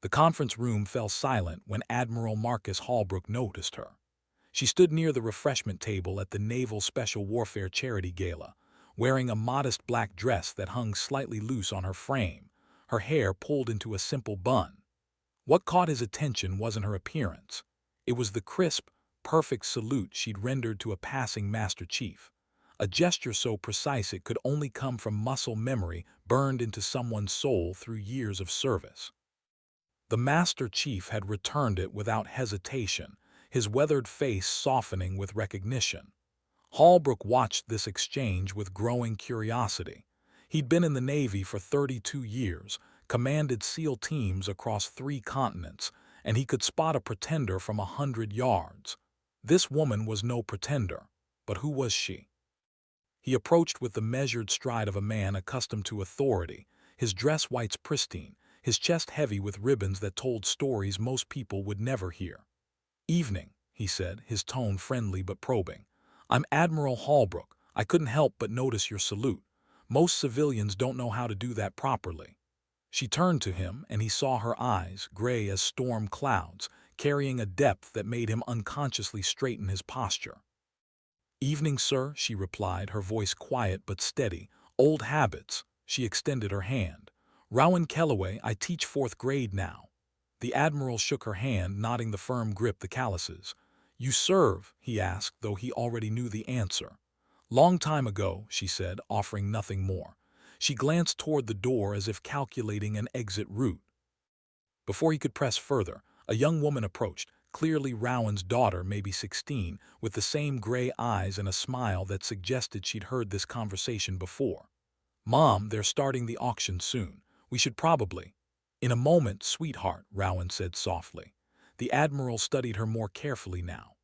The conference room fell silent when Admiral Marcus Holbrook noticed her. She stood near the refreshment table at the Naval Special Warfare Charity Gala, wearing a modest black dress that hung slightly loose on her frame, her hair pulled into a simple bun. What caught his attention wasn't her appearance. It was the crisp, perfect salute she'd rendered to a passing Master Chief, a gesture so precise it could only come from muscle memory burned into someone's soul through years of service. The Master Chief had returned it without hesitation, his weathered face softening with recognition. Holbrook watched this exchange with growing curiosity. He'd been in the Navy for 32 years, commanded SEAL teams across 3 continents, and he could spot a pretender from 100 yards. This woman was no pretender, but who was she? He approached with the measured stride of a man accustomed to authority, his dress whites pristine, his chest heavy with ribbons that told stories most people would never hear. "Evening," he said, his tone friendly but probing. "I'm Admiral Holbrook. I couldn't help but notice your salute. Most civilians don't know how to do that properly." She turned to him, and he saw her eyes, gray as storm clouds, carrying a depth that made him unconsciously straighten his posture. "Evening, sir," she replied, her voice quiet but steady. "Old habits." She extended her hand. "Rowan Kellaway, I teach 4th grade now." The Admiral shook her hand, nodding the firm grip the calluses. "You serve?" he asked, though he already knew the answer. "Long time ago," she said, offering nothing more. She glanced toward the door as if calculating an exit route. Before he could press further, a young woman approached, clearly Rowan's daughter, maybe 16, with the same gray eyes and a smile that suggested she'd heard this conversation before. "Mom, they're starting the auction soon. We should probably—" "In a moment, sweetheart," Rowan said softly. The Admiral studied her more carefully now.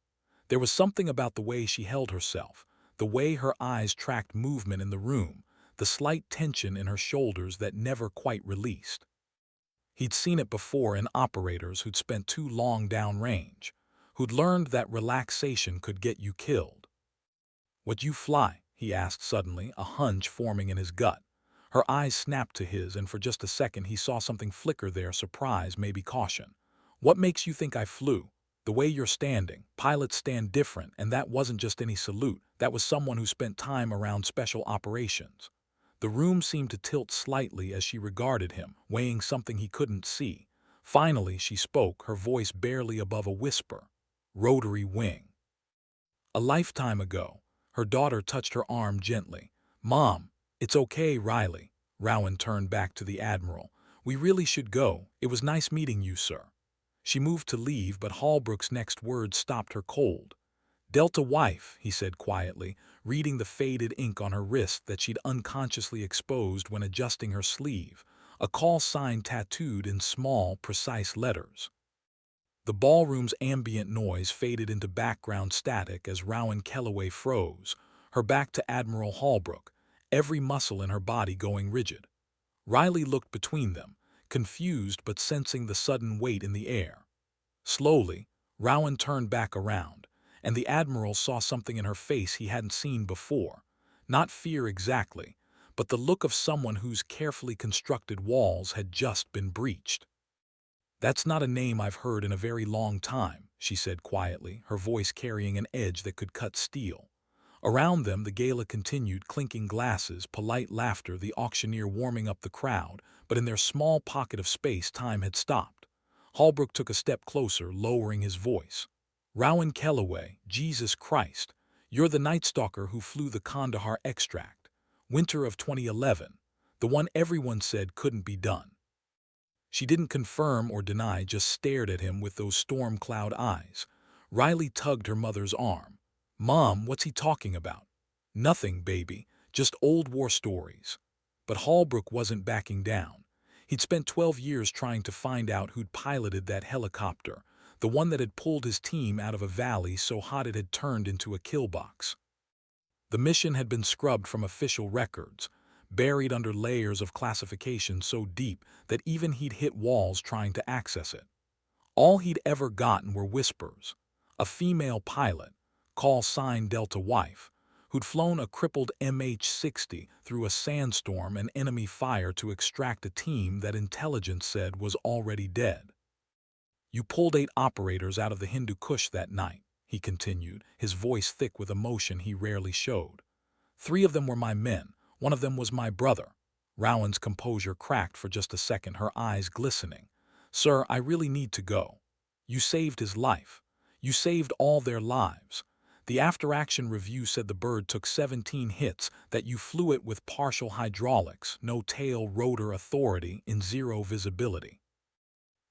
There was something about the way she held herself, the way her eyes tracked movement in the room, the slight tension in her shoulders that never quite released. He'd seen it before in operators who'd spent too long downrange, who'd learned that relaxation could get you killed. "Would you fly?" he asked suddenly, a hunch forming in his gut. Her eyes snapped to his, and for just a second he saw something flicker there, surprise, maybe caution. "What makes you think I flew?" "The way you're standing. Pilots stand different, and that wasn't just any salute. That was someone who spent time around special operations." The room seemed to tilt slightly as she regarded him, weighing something he couldn't see. Finally she spoke, her voice barely above a whisper. "Rotary wing." A lifetime ago. Her daughter touched her arm gently. "Mom, it's okay, Riley." Rowan turned back to the Admiral. "We really should go. It was nice meeting you, sir." She moved to leave, but Holbrook's next words stopped her cold. "Delta wife," he said quietly, reading the faded ink on her wrist that she'd unconsciously exposed when adjusting her sleeve, a call sign tattooed in small, precise letters. The ballroom's ambient noise faded into background static as Rowan Kellaway froze, her back to Admiral Holbrook, every muscle in her body going rigid. Riley looked between them, confused but sensing the sudden weight in the air. Slowly, Rowan turned back around, and the Admiral saw something in her face he hadn't seen before. Not fear exactly, but the look of someone whose carefully constructed walls had just been breached. "That's not a name I've heard in a very long time," she said quietly, her voice carrying an edge that could cut steel. Around them the gala continued, clinking glasses, polite laughter, the auctioneer warming up the crowd, but in their small pocket of space time had stopped. Holbrook took a step closer, lowering his voice. "Rowan Kellaway, Jesus Christ, you're the Night Stalker who flew the Kandahar extract. Winter of 2011. The one everyone said couldn't be done." She didn't confirm or deny, just stared at him with those storm cloud eyes. Riley tugged her mother's arm. "Mom, what's he talking about?" "Nothing, baby, just old war stories." But Holbrook wasn't backing down. He'd spent 12 years trying to find out who'd piloted that helicopter, the one that had pulled his team out of a valley so hot it had turned into a kill box. The mission had been scrubbed from official records, buried under layers of classification so deep that even he'd hit walls trying to access it. All he'd ever gotten were whispers. A female pilot, call sign Delta wife, who'd flown a crippled MH-60 through a sandstorm and enemy fire to extract a team that intelligence said was already dead. "You pulled 8 operators out of the Hindu Kush that night," he continued, his voice thick with emotion he rarely showed. "3 of them were my men, 1 of them was my brother." Rowan's composure cracked for just a second, her eyes glistening. "Sir, I really need to go. You saved his life. You saved all their lives. The after-action review said the bird took 17 hits, that you flew it with partial hydraulics, no tail rotor authority, in 0 visibility.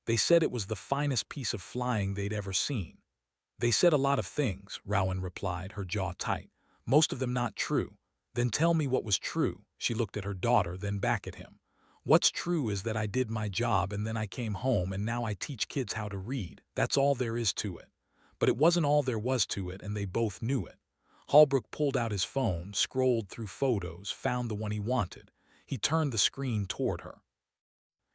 They said it was the finest piece of flying they'd ever seen." "They said a lot of things," Rowan replied, her jaw tight. "Most of them not true." "Then tell me what was true." She looked at her daughter, then back at him. "What's true is that I did my job and then I came home and now I teach kids how to read. That's all there is to it." But it wasn't all there was to it, and they both knew it. Holbrook pulled out his phone, scrolled through photos, found the one he wanted. He turned the screen toward her.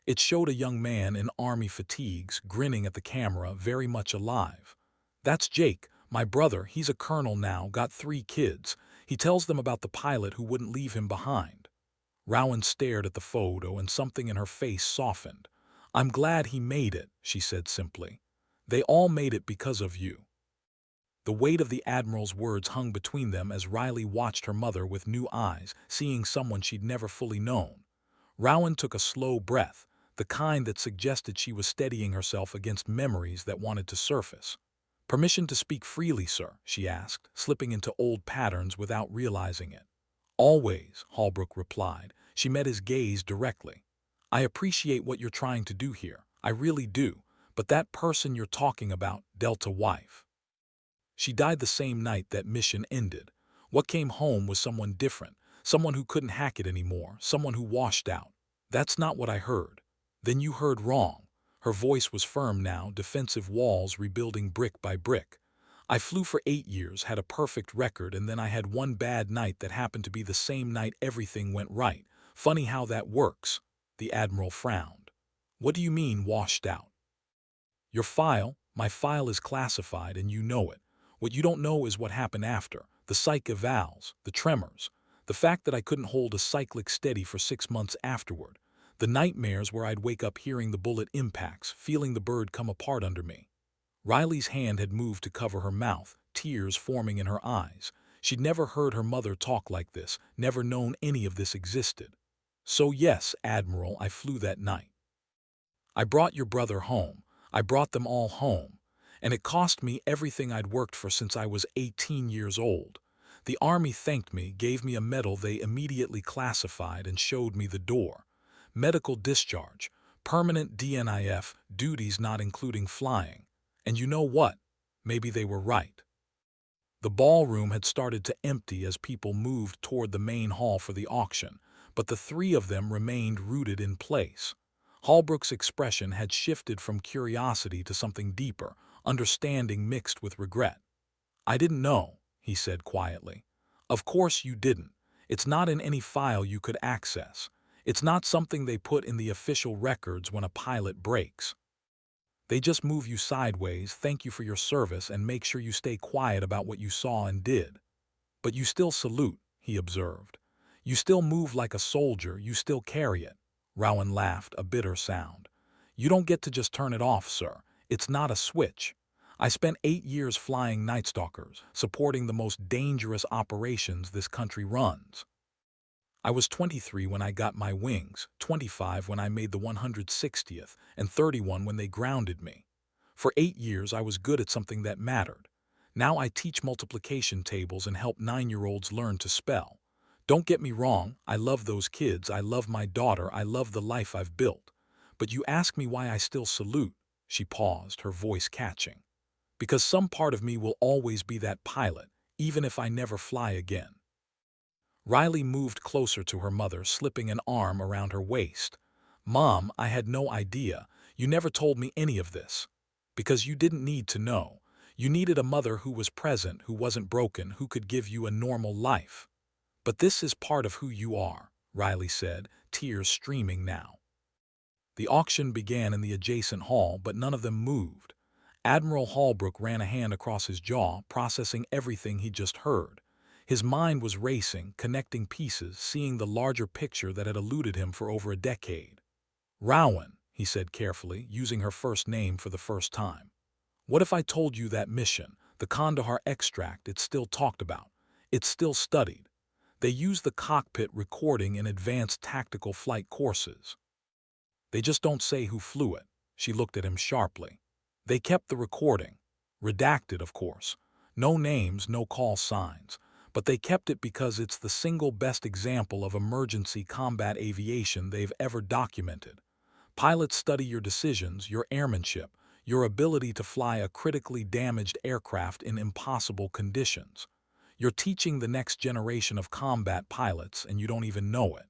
It showed a young man in army fatigues, grinning at the camera, very much alive. "That's Jake, my brother. He's a colonel now, got 3 kids. He tells them about the pilot who wouldn't leave him behind." Rowan stared at the photo and something in her face softened. "I'm glad he made it," she said simply. "They all made it because of you." The weight of the Admiral's words hung between them as Riley watched her mother with new eyes, seeing someone she'd never fully known. Rowan took a slow breath, the kind that suggested she was steadying herself against memories that wanted to surface. "Permission to speak freely, sir?" she asked, slipping into old patterns without realizing it. "Always," Holbrook replied. She met his gaze directly. "I appreciate what you're trying to do here. I really do. But that person you're talking about, Delta wife. She died the same night that mission ended. What came home was someone different, someone who couldn't hack it anymore, someone who washed out." "That's not what I heard." "Then you heard wrong." Her voice was firm now, defensive walls rebuilding brick by brick. "I flew for 8 years, had a perfect record, and then I had one bad night that happened to be the same night everything went right. Funny how that works." The Admiral frowned. "What do you mean, washed out?" My file is classified and you know it. What you don't know is what happened after, the psych evals, the tremors, the fact that I couldn't hold a cyclic steady for 6 months afterward, the nightmares where I'd wake up hearing the bullet impacts, feeling the bird come apart under me." Riley's hand had moved to cover her mouth, tears forming in her eyes. She'd never heard her mother talk like this, never known any of this existed. "So yes, Admiral, I flew that night. I brought your brother home. I brought them all home. And it cost me everything I'd worked for since I was 18 years old. The Army thanked me, gave me a medal they immediately classified, and showed me the door. Medical discharge, permanent DNIF, duties not including flying. And you know what? Maybe they were right." The ballroom had started to empty as people moved toward the main hall for the auction, but the 3 of them remained rooted in place. Holbrook's expression had shifted from curiosity to something deeper, understanding mixed with regret. "I didn't know," he said quietly. "Of course you didn't. It's not in any file you could access. It's not something they put in the official records when a pilot breaks. They just move you sideways, thank you for your service, and make sure you stay quiet about what you saw and did. But you still salute," he observed. "You still move like a soldier, you still carry it." Rowan laughed, a bitter sound. "You don't get to just turn it off, sir. It's not a switch. I spent 8 years flying Night Stalkers, supporting the most dangerous operations this country runs. I was 23 when I got my wings, 25 when I made the 160th, and 31 when they grounded me. For 8 years I was good at something that mattered. Now I teach multiplication tables and help 9-year-olds learn to spell. Don't get me wrong, I love those kids, I love my daughter, I love the life I've built. But you ask me why I still salute." She paused, her voice catching. "Because some part of me will always be that pilot, even if I never fly again." Riley moved closer to her mother, slipping an arm around her waist. "Mom, I had no idea. You never told me any of this. Because you didn't need to know. You needed a mother who was present, who wasn't broken, who could give you a normal life. But this is part of who you are," Riley said, tears streaming now. The auction began in the adjacent hall, but none of them moved. Admiral Holbrook ran a hand across his jaw, processing everything he'd just heard. His mind was racing, connecting pieces, seeing the larger picture that had eluded him for over a decade. Rowan, he said carefully, using her first name for the first time. What if I told you that mission, the Kandahar extract, it's still talked about? It's still studied. They use the cockpit recording in advanced tactical flight courses. They just don't say who flew it. She looked at him sharply. They kept the recording. Redacted, of course. No names, no call signs. But they kept it because it's the single best example of emergency combat aviation they've ever documented. Pilots study your decisions, your airmanship, your ability to fly a critically damaged aircraft in impossible conditions. You're teaching the next generation of combat pilots, and you don't even know it.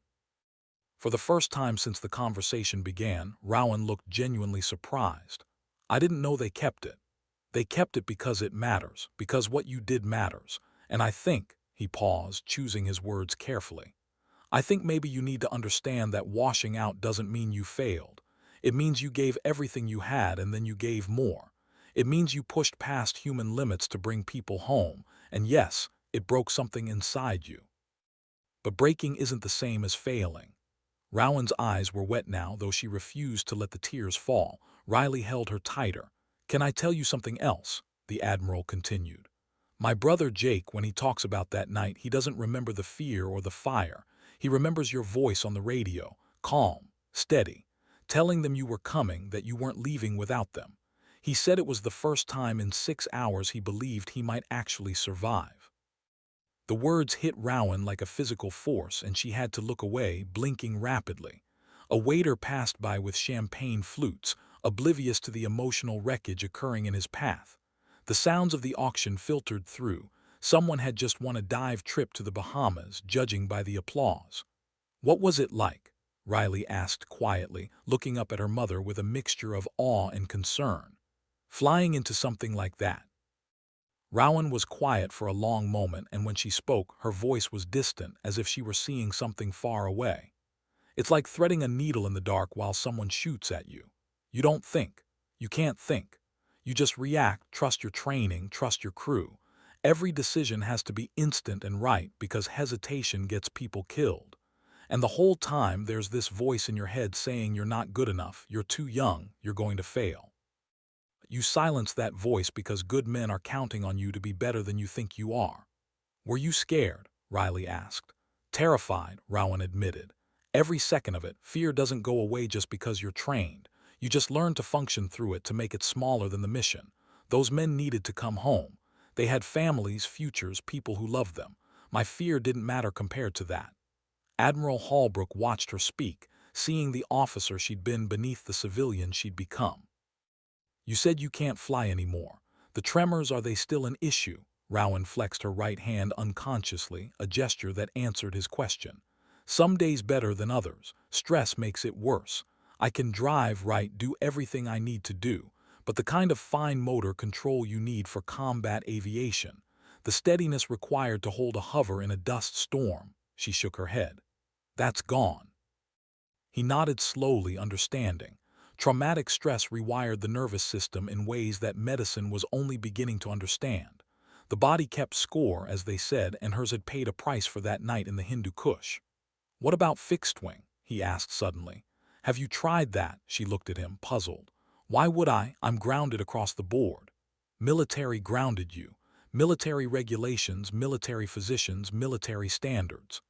For the first time since the conversation began, Rowan looked genuinely surprised. I didn't know they kept it. They kept it because it matters, because what you did matters. And I think, he paused, choosing his words carefully, I think maybe you need to understand that washing out doesn't mean you failed. It means you gave everything you had and then you gave more. It means you pushed past human limits to bring people home, and yes, it broke something inside you. But breaking isn't the same as failing. Rowan's eyes were wet now, though she refused to let the tears fall. Riley held her tighter. Can I tell you something else? The Admiral continued. My brother Jake, when he talks about that night, he doesn't remember the fear or the fire. He remembers your voice on the radio, calm, steady, telling them you were coming, that you weren't leaving without them. He said it was the first time in 6 hours he believed he might actually survive. The words hit Rowan like a physical force, and she had to look away, blinking rapidly. A waiter passed by with champagne flutes, oblivious to the emotional wreckage occurring in his path. The sounds of the auction filtered through. Someone had just won a dive trip to the Bahamas, judging by the applause. What was it like? Riley asked quietly, looking up at her mother with a mixture of awe and concern. Flying into something like that. Rowan was quiet for a long moment, and when she spoke, her voice was distant, as if she were seeing something far away. It's like threading a needle in the dark while someone shoots at you. You don't think. You can't think. You just react, trust your training, trust your crew. Every decision has to be instant and right because hesitation gets people killed. And the whole time there's this voice in your head saying you're not good enough, you're too young, you're going to fail. You silence that voice because good men are counting on you to be better than you think you are. Were you scared? Riley asked. Terrified, Rowan admitted. Every second of it. Fear doesn't go away just because you're trained. You just learn to function through it, to make it smaller than the mission. Those men needed to come home. They had families, futures, people who loved them. My fear didn't matter compared to that. Admiral Holbrook watched her speak, seeing the officer she'd been beneath the civilian she'd become. You said you can't fly anymore. The tremors, are they still an issue? Rowan flexed her right hand unconsciously, a gesture that answered his question. Some days better than others. Stress makes it worse. I can drive right, do everything I need to do, but the kind of fine motor control you need for combat aviation, the steadiness required to hold a hover in a dust storm, she shook her head. That's gone. He nodded slowly, understanding. Traumatic stress rewired the nervous system in ways that medicine was only beginning to understand. The body kept score, as they said, and hers had paid a price for that night in the Hindu Kush. What about fixed wing? He asked suddenly. Have you tried that? She looked at him, puzzled. Why would I? I'm grounded across the board. Military grounded you. Military regulations, military physicians, military standards.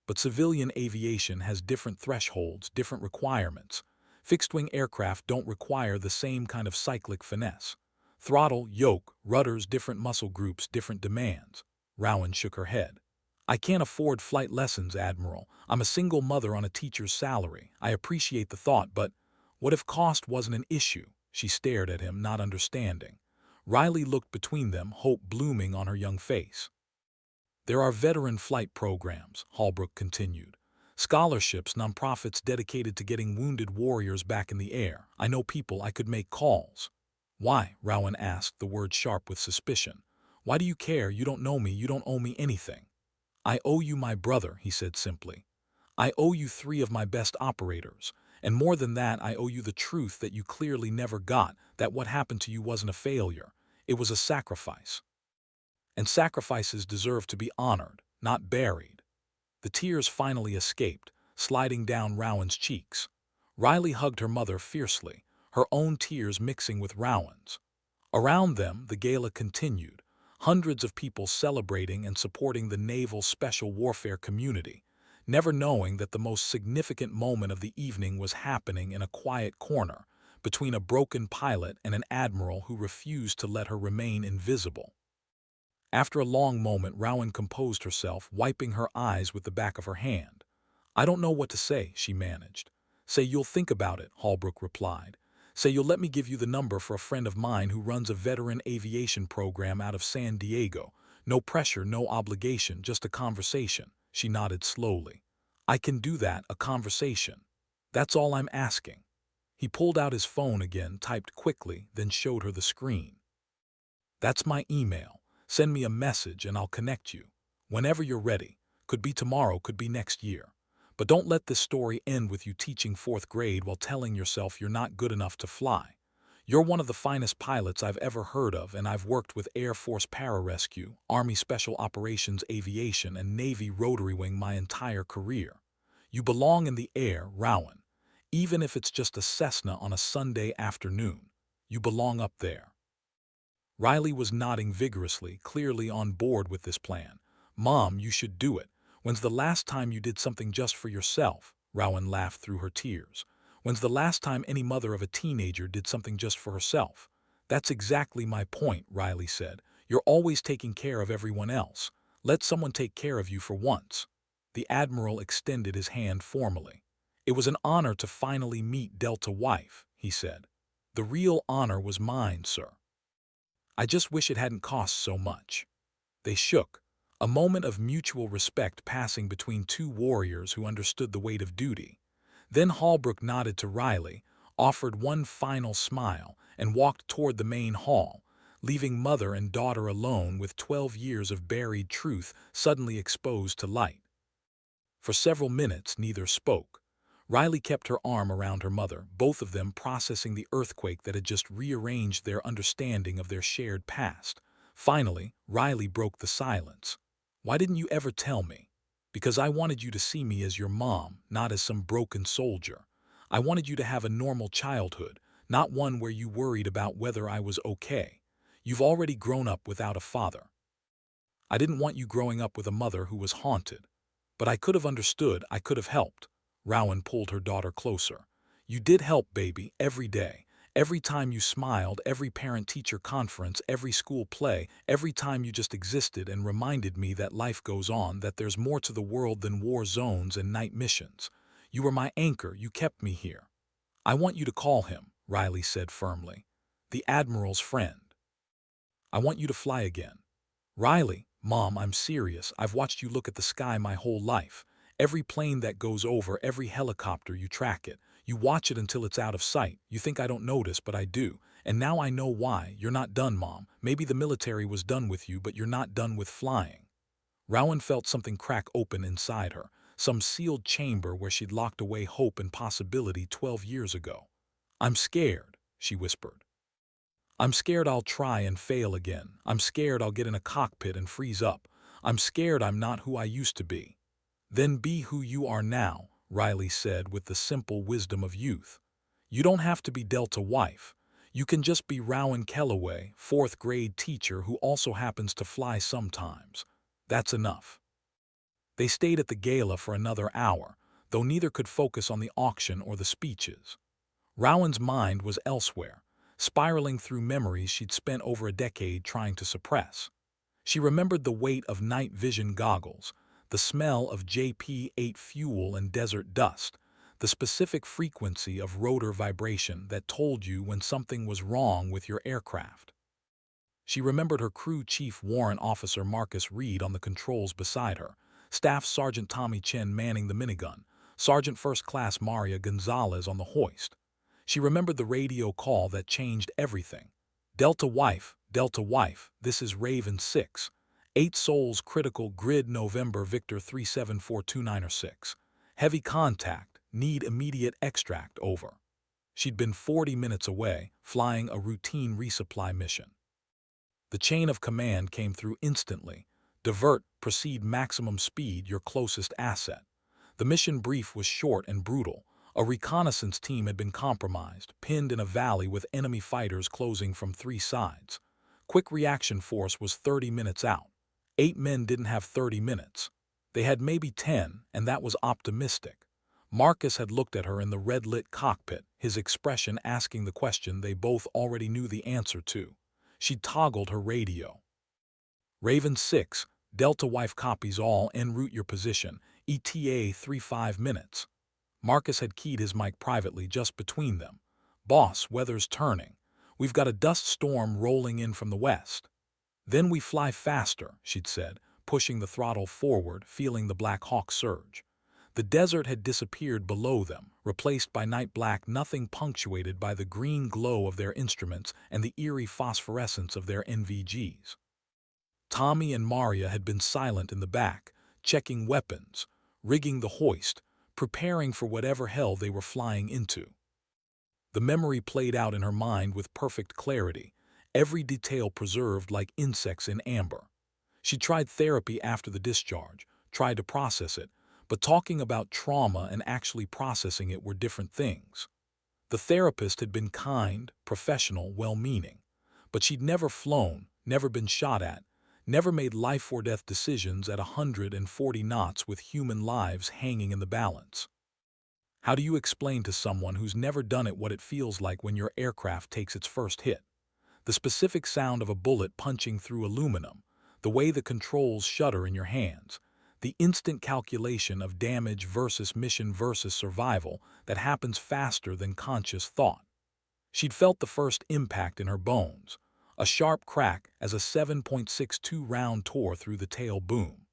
But civilian aviation has different thresholds, different requirements. Fixed-wing aircraft don't require the same kind of cyclic finesse. Throttle, yoke, rudders, different muscle groups, different demands. Rowan shook her head. I can't afford flight lessons, Admiral. I'm a single mother on a teacher's salary. I appreciate the thought, but what if cost wasn't an issue? She stared at him, not understanding. Riley looked between them, hope blooming on her young face. There are veteran flight programs, Holbrook continued. Scholarships, nonprofits dedicated to getting wounded warriors back in the air. I know people, I could make calls. Why? Rowan asked, the word sharp with suspicion. Why do you care? You don't know me, you don't owe me anything. I owe you my brother, he said simply. I owe you 3 of my best operators. And more than that, I owe you the truth that you clearly never got, that what happened to you wasn't a failure. It was a sacrifice. And sacrifices deserve to be honored, not buried. The tears finally escaped, sliding down Rowan's cheeks. Riley hugged her mother fiercely, her own tears mixing with Rowan's. Around them, the gala continued, hundreds of people celebrating and supporting the naval special warfare community, never knowing that the most significant moment of the evening was happening in a quiet corner, between a broken pilot and an admiral who refused to let her remain invisible. After a long moment, Rowan composed herself, wiping her eyes with the back of her hand. "I don't know what to say," she managed. "Say you'll think about it," Holbrook replied. "Say you'll let me give you the number for a friend of mine who runs a veteran aviation program out of San Diego. No pressure, no obligation, just a conversation." She nodded slowly. "I can do that, a conversation. That's all I'm asking." He pulled out his phone again, typed quickly, then showed her the screen. "That's my email. Send me a message and I'll connect you. Whenever you're ready. Could be tomorrow, could be next year. But don't let this story end with you teaching fourth grade while telling yourself you're not good enough to fly. You're one of the finest pilots I've ever heard of, and I've worked with Air Force Pararescue, Army Special Operations Aviation, and Navy Rotary Wing my entire career. You belong in the air, Rowan. Even if it's just a Cessna on a Sunday afternoon. You belong up there." Riley was nodding vigorously, clearly on board with this plan. "Mom, you should do it. When's the last time you did something just for yourself?" Rowan laughed through her tears. "When's the last time any mother of a teenager did something just for herself?" "That's exactly my point," Riley said. "You're always taking care of everyone else. Let someone take care of you for once." The Admiral extended his hand formally. "It was an honor to finally meet Delta Wife," he said. "The real honor was mine, sir. I just wish it hadn't cost so much." They shook, a moment of mutual respect passing between two warriors who understood the weight of duty. Then Holbrook nodded to Riley, offered one final smile, and walked toward the main hall, leaving mother and daughter alone with 12 years of buried truth suddenly exposed to light. For several minutes, neither spoke. Riley kept her arm around her mother, both of them processing the earthquake that had just rearranged their understanding of their shared past. Finally, Riley broke the silence. "Why didn't you ever tell me?" "Because I wanted you to see me as your mom, not as some broken soldier. I wanted you to have a normal childhood, not one where you worried about whether I was okay. You've already grown up without a father. I didn't want you growing up with a mother who was haunted. But I could have understood, I could have helped." Rowan pulled her daughter closer. "You did help, baby, every day. Every time you smiled, every parent-teacher conference, every school play, every time you just existed and reminded me that life goes on, that there's more to the world than war zones and night missions. You were my anchor, you kept me here." "I want you to call him," Riley said firmly. "The Admiral's friend. I want you to fly again." "Riley, Mom, I'm serious. I've watched you look at the sky my whole life. Every plane that goes over, every helicopter, you track it. You watch it until it's out of sight. You think I don't notice, but I do. And now I know why. You're not done, Mom. Maybe the military was done with you, but you're not done with flying." Rowan felt something crack open inside her, some sealed chamber where she'd locked away hope and possibility 12 years ago. "I'm scared," she whispered. "I'm scared I'll try and fail again. I'm scared I'll get in a cockpit and freeze up. I'm scared I'm not who I used to be." "Then be who you are now," Riley said with the simple wisdom of youth. "You don't have to be Delta Wife. You can just be Rowan Kellaway, fourth grade teacher who also happens to fly sometimes. That's enough." They stayed at the gala for another hour, though neither could focus on the auction or the speeches. Rowan's mind was elsewhere, spiraling through memories she'd spent over a decade trying to suppress. She remembered the weight of night vision goggles, the smell of JP-8 fuel and desert dust, the specific frequency of rotor vibration that told you when something was wrong with your aircraft. She remembered her crew chief warrant officer Marcus Reed on the controls beside her, Staff Sergeant Tommy Chen manning the minigun, Sergeant First Class Maria Gonzalez on the hoist. She remembered the radio call that changed everything. Delta Wife, this is Raven 6. 8 souls critical grid November Victor 374296. Heavy contact, need immediate extract over. She'd been 40 minutes away, flying a routine resupply mission. The chain of command came through instantly. Divert, proceed maximum speed, your closest asset. The mission brief was short and brutal. A reconnaissance team had been compromised, pinned in a valley with enemy fighters closing from 3 sides. Quick reaction force was 30 minutes out. 8 men didn't have 30 minutes. They had maybe 10, and that was optimistic. Marcus had looked at her in the red-lit cockpit, his expression asking the question they both already knew the answer to. She toggled her radio. Raven 6, Delta Wife copies all, en route your position, ETA 35 minutes. Marcus had keyed his mic privately just between them. Boss, weather's turning. We've got a dust storm rolling in from the west. Then we fly faster, she'd said, pushing the throttle forward, feeling the Black Hawk surge. The desert had disappeared below them, replaced by night black, nothing punctuated by the green glow of their instruments and the eerie phosphorescence of their NVGs. Tommy and Maria had been silent in the back, checking weapons, rigging the hoist, preparing for whatever hell they were flying into. The memory played out in her mind with perfect clarity, every detail preserved like insects in amber. She tried therapy after the discharge, tried to process it, but talking about trauma and actually processing it were different things. The therapist had been kind, professional, well-meaning, but she'd never flown, never been shot at, never made life-or-death decisions at 140 knots with human lives hanging in the balance. How do you explain to someone who's never done it what it feels like when your aircraft takes its first hit? The specific sound of a bullet punching through aluminum, the way the controls shudder in your hands, the instant calculation of damage versus mission versus survival that happens faster than conscious thought. She'd felt the first impact in her bones, a sharp crack as a 7.62 round tore through the tail boom.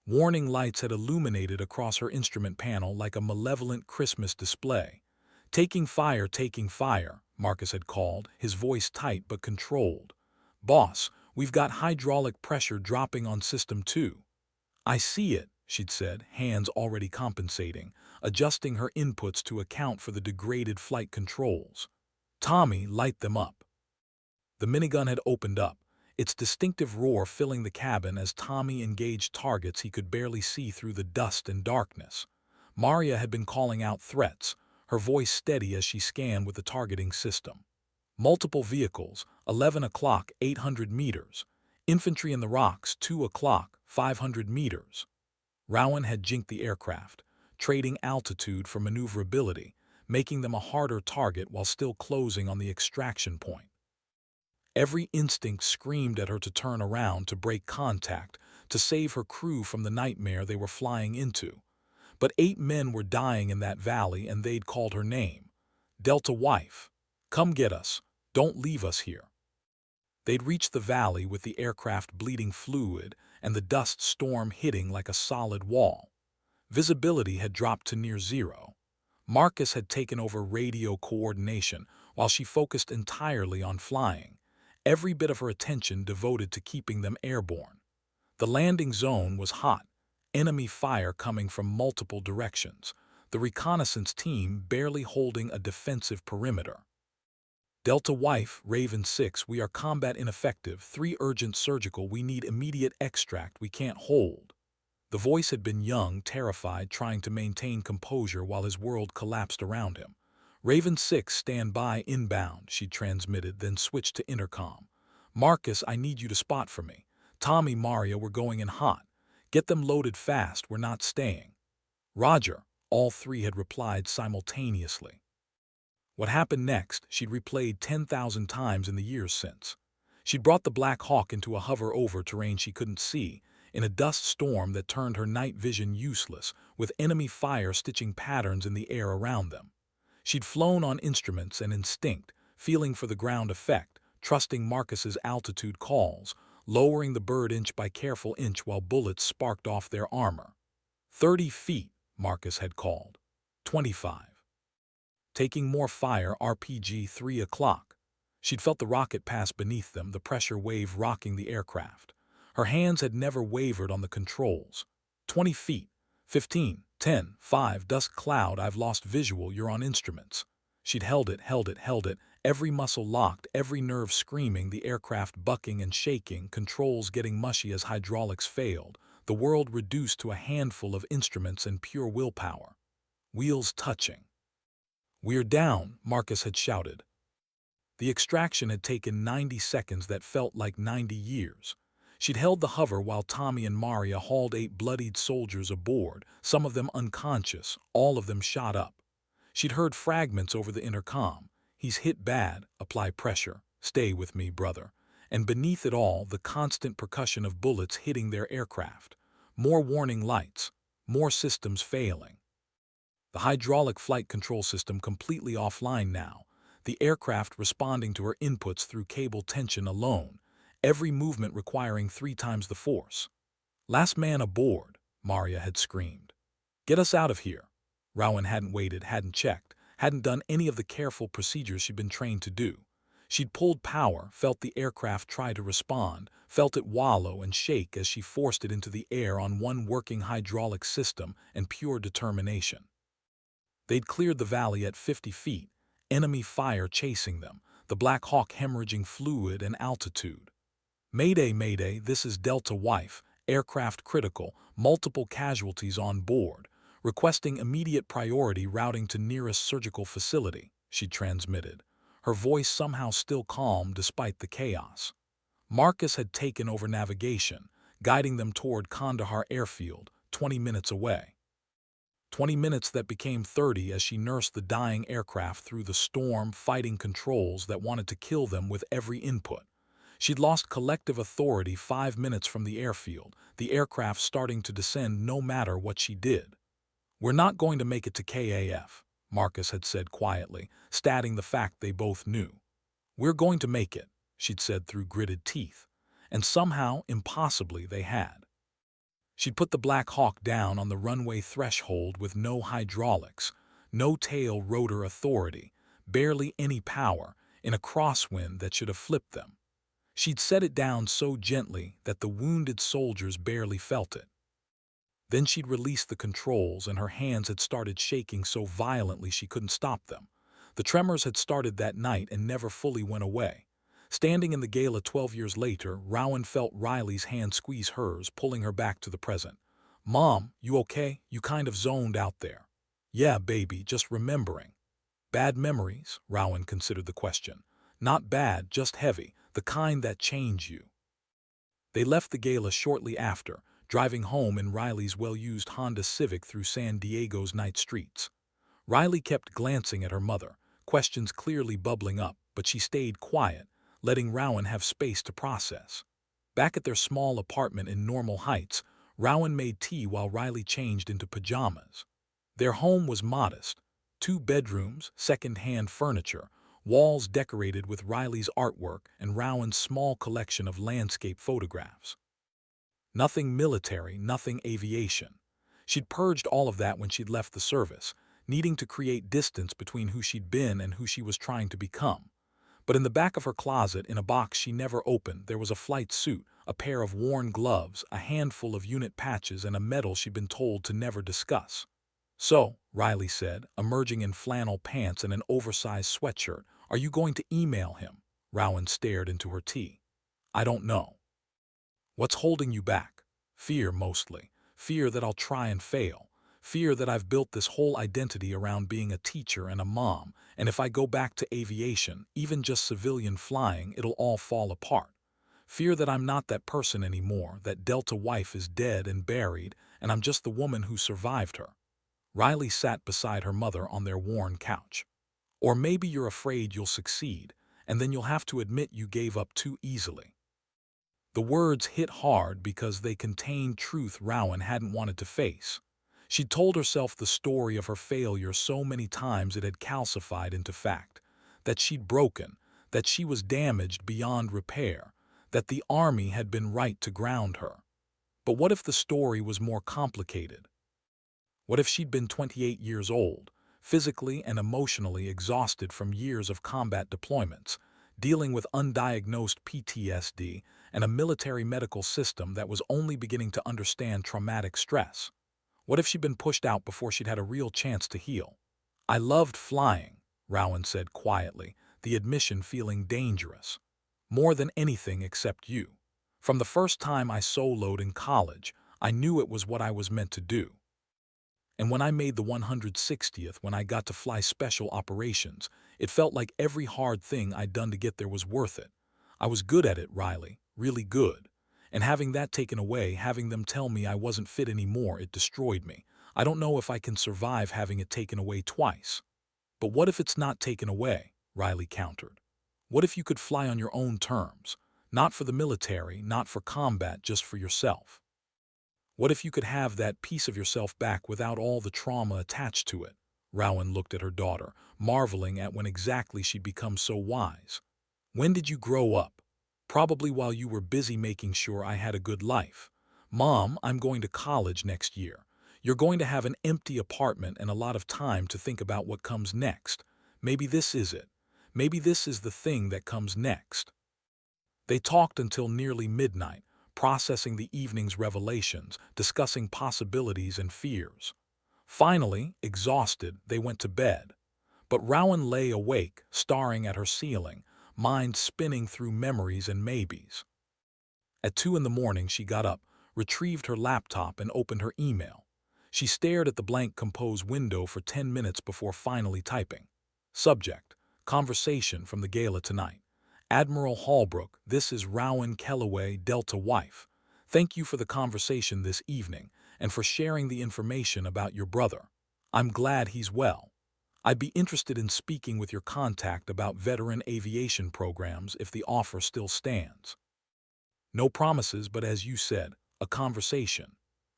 Warning lights had illuminated across her instrument panel like a malevolent Christmas display. Taking fire, Marcus had called, his voice tight but controlled. Boss, we've got hydraulic pressure dropping on System 2. I see it, she'd said, hands already compensating, adjusting her inputs to account for the degraded flight controls. Tommy, light them up. The minigun had opened up, its distinctive roar filling the cabin as Tommy engaged targets he could barely see through the dust and darkness. Maria had been calling out threats, her voice steady as she scanned with the targeting system. Multiple vehicles, 11 o'clock, 800 meters. Infantry in the rocks, 2 o'clock, 500 meters. Rowan had jinked the aircraft, trading altitude for maneuverability, making them a harder target while still closing on the extraction point. Every instinct screamed at her to turn around, to break contact, to save her crew from the nightmare they were flying into. But 8 men were dying in that valley and they'd called her name. Delta Wife, come get us, don't leave us here. They'd reached the valley with the aircraft bleeding fluid and the dust storm hitting like a solid wall. Visibility had dropped to near zero. Marcus had taken over radio coordination while she focused entirely on flying, every bit of her attention devoted to keeping them airborne. The landing zone was hot, enemy fire coming from multiple directions, the reconnaissance team barely holding a defensive perimeter. Delta Wife, Raven 6, we are combat ineffective, 3 urgent surgical, we need immediate extract, we can't hold. The voice had been young, terrified, trying to maintain composure while his world collapsed around him. Raven 6, stand by, inbound, she transmitted, then switched to intercom. Marcus, I need you to spot for me. Tommy, Maria, we're going in hot. Get them loaded fast, we're not staying. Roger, all 3 had replied simultaneously. What happened next, she'd replayed 10,000 times in the years since. She'd brought the Black Hawk into a hover over terrain she couldn't see, in a dust storm that turned her night vision useless, with enemy fire stitching patterns in the air around them. She'd flown on instruments and instinct, feeling for the ground effect, trusting Marcus's altitude calls, lowering the bird inch by careful inch while bullets sparked off their armor. 30 feet, Marcus had called. 25. Taking more fire, RPG 3 o'clock. She'd felt the rocket pass beneath them, the pressure wave rocking the aircraft. Her hands had never wavered on the controls. 20 feet. 15, 10, 5, dust cloud, I've lost visual, you're on instruments. She'd held it, Every muscle locked, every nerve screaming, the aircraft bucking and shaking, controls getting mushy as hydraulics failed, the world reduced to a handful of instruments and pure willpower. Wheels touching. "We're down," Marcus had shouted. The extraction had taken 90 seconds that felt like 90 years. She'd held the hover while Tommy and Maria hauled 8 bloodied soldiers aboard, some of them unconscious, all of them shot up. She'd heard fragments over the intercom. "He's hit bad, apply pressure, stay with me, brother." And beneath it all, the constant percussion of bullets hitting their aircraft. More warning lights, more systems failing. The hydraulic flight control system completely offline now, the aircraft responding to her inputs through cable tension alone, every movement requiring 3 times the force. "Last man aboard," Maria had screamed. "Get us out of here." Rowan hadn't waited, hadn't checked, hadn't done any of the careful procedures she'd been trained to do. She'd pulled power, felt the aircraft try to respond, felt it wallow and shake as she forced it into the air on one working hydraulic system and pure determination. They'd cleared the valley at 50 feet, enemy fire chasing them, the Black Hawk hemorrhaging fluid and altitude. "Mayday, mayday, this is Delta Wife, aircraft critical, multiple casualties on board, requesting immediate priority routing to nearest surgical facility," she transmitted, her voice somehow still calm despite the chaos. Marcus had taken over navigation, guiding them toward Kandahar Airfield, 20 minutes away. 20 minutes that became 30 as she nursed the dying aircraft through the storm, fighting controls that wanted to kill them with every input. She'd lost collective authority 5 minutes from the airfield, the aircraft starting to descend no matter what she did. "We're not going to make it to KAF," Marcus had said quietly, stating the fact they both knew. "We're going to make it," she'd said through gritted teeth. And somehow, impossibly, they had. She'd put the Black Hawk down on the runway threshold with no hydraulics, no tail rotor authority, barely any power, in a crosswind that should have flipped them. She'd set it down so gently that the wounded soldiers barely felt it. Then she'd released the controls and her hands had started shaking so violently she couldn't stop them. The tremors had started that night and never fully went away. Standing in the gala 12 years later, Rowan felt Riley's hand squeeze hers, pulling her back to the present. "Mom, you okay? You kind of zoned out there." "Yeah, baby, just remembering." "Bad memories?" Rowan considered the question. "Not bad, just heavy, the kind that change you." They left the gala shortly after, driving home in Riley's well-used Honda Civic through San Diego's night streets. Riley kept glancing at her mother, questions clearly bubbling up, but she stayed quiet, letting Rowan have space to process. Back at their small apartment in Normal Heights, Rowan made tea while Riley changed into pajamas. Their home was modest. 2 bedrooms, second-hand furniture, walls decorated with Riley's artwork and Rowan's small collection of landscape photographs. Nothing military, nothing aviation. She'd purged all of that when she'd left the service, needing to create distance between who she'd been and who she was trying to become. But in the back of her closet, in a box she never opened, there was a flight suit, a pair of worn gloves, a handful of unit patches, and a medal she'd been told to never discuss. "So," Riley said, emerging in flannel pants and an oversized sweatshirt, "are you going to email him?" Rowan stared into her tea. "I don't know." "What's holding you back?" "Fear, mostly. Fear that I'll try and fail. Fear that I've built this whole identity around being a teacher and a mom, and if I go back to aviation, even just civilian flying, it'll all fall apart. Fear that I'm not that person anymore, that Delta Wife is dead and buried, and I'm just the woman who survived her." Riley sat beside her mother on their worn couch. "Or maybe you're afraid you'll succeed, and then you'll have to admit you gave up too easily." The words hit hard because they contained truth Rowan hadn't wanted to face. She'd told herself the story of her failure so many times it had calcified into fact, that she'd broken, that she was damaged beyond repair, that the army had been right to ground her. But what if the story was more complicated? What if she'd been 28 years old, physically and emotionally exhausted from years of combat deployments, dealing with undiagnosed PTSD and a military medical system that was only beginning to understand traumatic stress? What if she'd been pushed out before she'd had a real chance to heal? "I loved flying," Rowan said quietly, the admission feeling dangerous. More than anything except you. From the first time I soloed in college, I knew it was what I was meant to do. And when I made the 160th, when I got to fly special operations, it felt like every hard thing I'd done to get there was worth it. I was good at it, Riley, really good. And having that taken away, having them tell me I wasn't fit anymore, it destroyed me. I don't know if I can survive having it taken away twice. But what if it's not taken away? Riley countered. What if you could fly on your own terms? Not for the military, not for combat, just for yourself. What if you could have that piece of yourself back without all the trauma attached to it? Rowan looked at her daughter, marveling at when exactly she'd become so wise. When did you grow up? Probably while you were busy making sure I had a good life. Mom, I'm going to college next year. You're going to have an empty apartment and a lot of time to think about what comes next. Maybe this is it. Maybe this is the thing that comes next. They talked until nearly midnight, processing the evening's revelations, discussing possibilities and fears. Finally, exhausted, they went to bed. But Rowan lay awake, staring at her ceiling, mind spinning through memories and maybes. At 2 in the morning, she got up, retrieved her laptop, and opened her email. She stared at the blank composed window for 10 minutes before finally typing. Subject: Conversation from the gala tonight. Admiral Holbrook, this is Rowan Kellaway, Delta wife. Thank you for the conversation this evening and for sharing the information about your brother. I'm glad he's well. I'd be interested in speaking with your contact about veteran aviation programs if the offer still stands. No promises, but as you said, a conversation.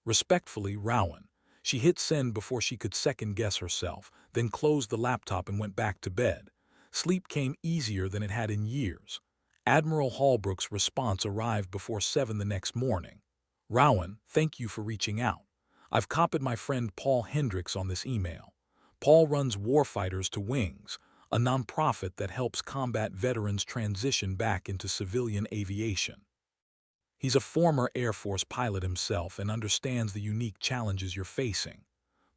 Respectfully, Rowan. She hit send before she could second-guess herself, then closed the laptop and went back to bed. Sleep came easier than it had in years. Admiral Holbrook's response arrived before 7 the next morning. Rowan, thank you for reaching out. I've copied my friend Paul Hendricks on this email. Paul runs Warfighters to Wings, a nonprofit that helps combat veterans transition back into civilian aviation. He's a former Air Force pilot himself and understands the unique challenges you're facing.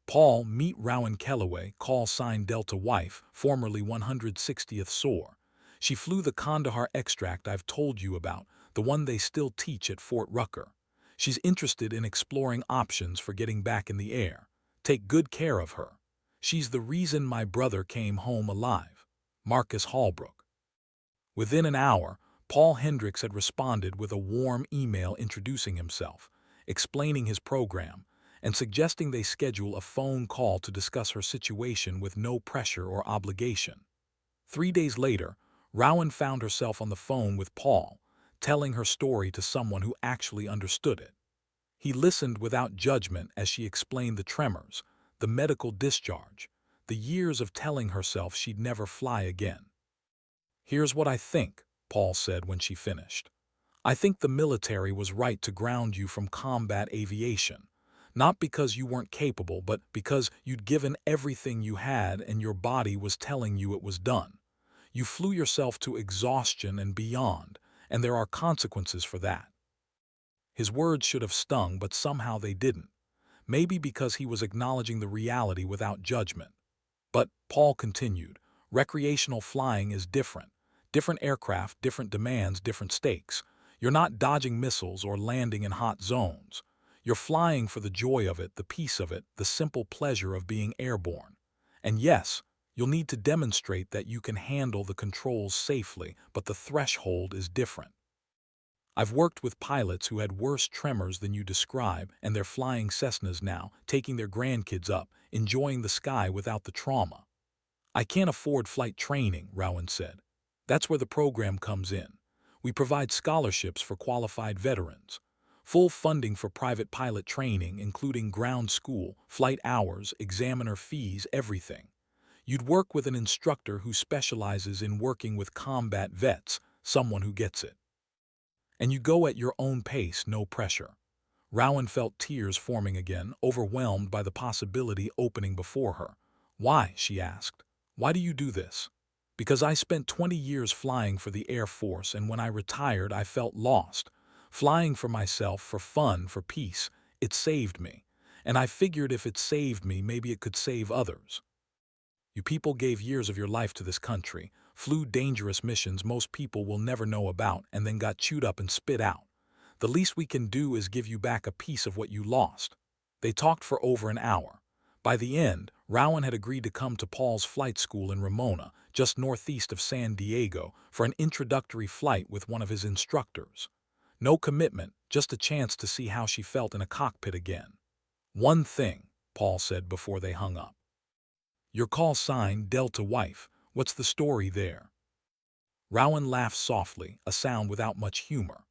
Paul, meet Rowan Kellaway, call sign Delta wife, formerly 160th SOAR. She flew the Kandahar extract I've told you about, the one they still teach at Fort Rucker. She's interested in exploring options for getting back in the air. Take good care of her. She's the reason my brother came home alive. Marcus Holbrook. Within an hour, Paul Hendricks had responded with a warm email introducing himself, explaining his program, and suggesting they schedule a phone call to discuss her situation with no pressure or obligation. 3 days later, Rowan found herself on the phone with Paul, telling her story to someone who actually understood it. He listened without judgment as she explained the tremors, the medical discharge, the years of telling herself she'd never fly again. Here's what I think, Paul said when she finished. I think the military was right to ground you from combat aviation. Not because you weren't capable, but because you'd given everything you had and your body was telling you it was done. You flew yourself to exhaustion and beyond, and there are consequences for that. His words should have stung, but somehow they didn't. Maybe because he was acknowledging the reality without judgment. But, Paul continued, recreational flying is different. Different aircraft, different demands, different stakes. You're not dodging missiles or landing in hot zones. You're flying for the joy of it, the peace of it, the simple pleasure of being airborne. And yes, you'll need to demonstrate that you can handle the controls safely, but the threshold is different. I've worked with pilots who had worse tremors than you describe, and they're flying Cessnas now, taking their grandkids up, enjoying the sky without the trauma. I can't afford flight training, Rowan said. That's where the program comes in. We provide scholarships for qualified veterans, full funding for private pilot training, including ground school, flight hours, examiner fees, everything. You'd work with an instructor who specializes in working with combat vets, someone who gets it. And you go at your own pace, no pressure. Rowan felt tears forming again, overwhelmed by the possibility opening before her. Why, she asked. Why do you do this? Because I spent 20 years flying for the Air Force, and when I retired I felt lost. Flying for myself, for fun, for peace, it saved me. And I figured if it saved me, maybe it could save others. You people gave years of your life to this country, flew dangerous missions most people will never know about, and then got chewed up and spit out. The least we can do is give you back a piece of what you lost. They talked for over an hour. By the end, Rowan had agreed to come to Paul's flight school in Ramona, just northeast of San Diego, for an introductory flight with one of his instructors. No commitment, just a chance to see how she felt in a cockpit again. "One thing," Paul said before they hung up. "Your call sign, Delta Wife. What's the story there?" Rowan laughed softly, a sound without much humor.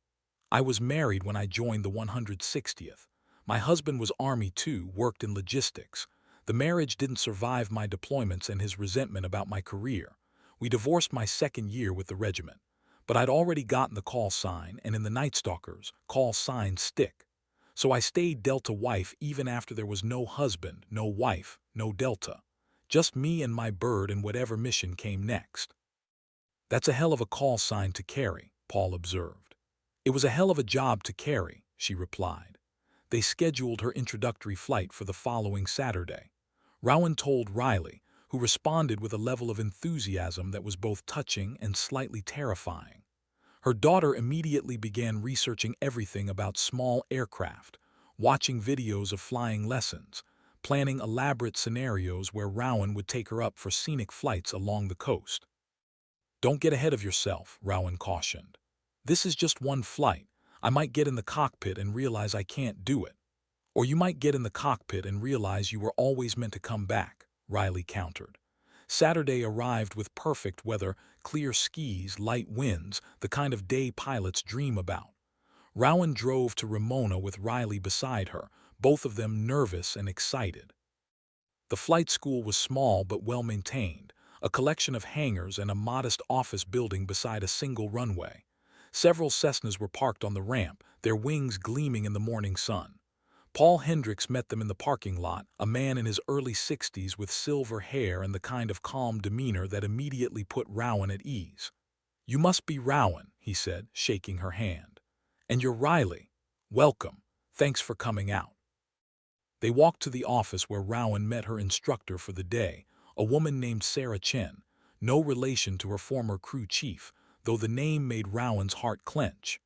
"I was married when I joined the 160th. My husband was Army too, worked in logistics. The marriage didn't survive my deployments and his resentment about my career. We divorced my second year with the regiment. But I'd already gotten the call sign, and in the Night Stalkers, call signs stick. So I stayed Delta Wife even after there was no husband, no wife, no Delta. Just me and my bird and whatever mission came next." "That's a hell of a call sign to carry," Paul observed. "It was a hell of a job to carry," she replied. They scheduled her introductory flight for the following Saturday. Rowan told Riley, who responded with a level of enthusiasm that was both touching and slightly terrifying. Her daughter immediately began researching everything about small aircraft, watching videos of flying lessons, planning elaborate scenarios where Rowan would take her up for scenic flights along the coast. "Don't get ahead of yourself," Rowan cautioned. "This is just one flight. I might get in the cockpit and realize I can't do it. Or you might get in the cockpit and realize you were always meant to come back," Riley countered. Saturday arrived with perfect weather, clear skies, light winds, the kind of day pilots dream about. Rowan drove to Ramona with Riley beside her, both of them nervous and excited. The flight school was small but well-maintained, a collection of hangars and a modest office building beside a single runway. Several Cessnas were parked on the ramp, their wings gleaming in the morning sun. Paul Hendricks met them in the parking lot, a man in his early 60s with silver hair and the kind of calm demeanor that immediately put Rowan at ease. "You must be Rowan," he said, shaking her hand. "And you're Riley. Welcome. Thanks for coming out." They walked to the office where Rowan met her instructor for the day, a woman named Sarah Chen, no relation to her former crew chief, though the name made Rowan's heart clench.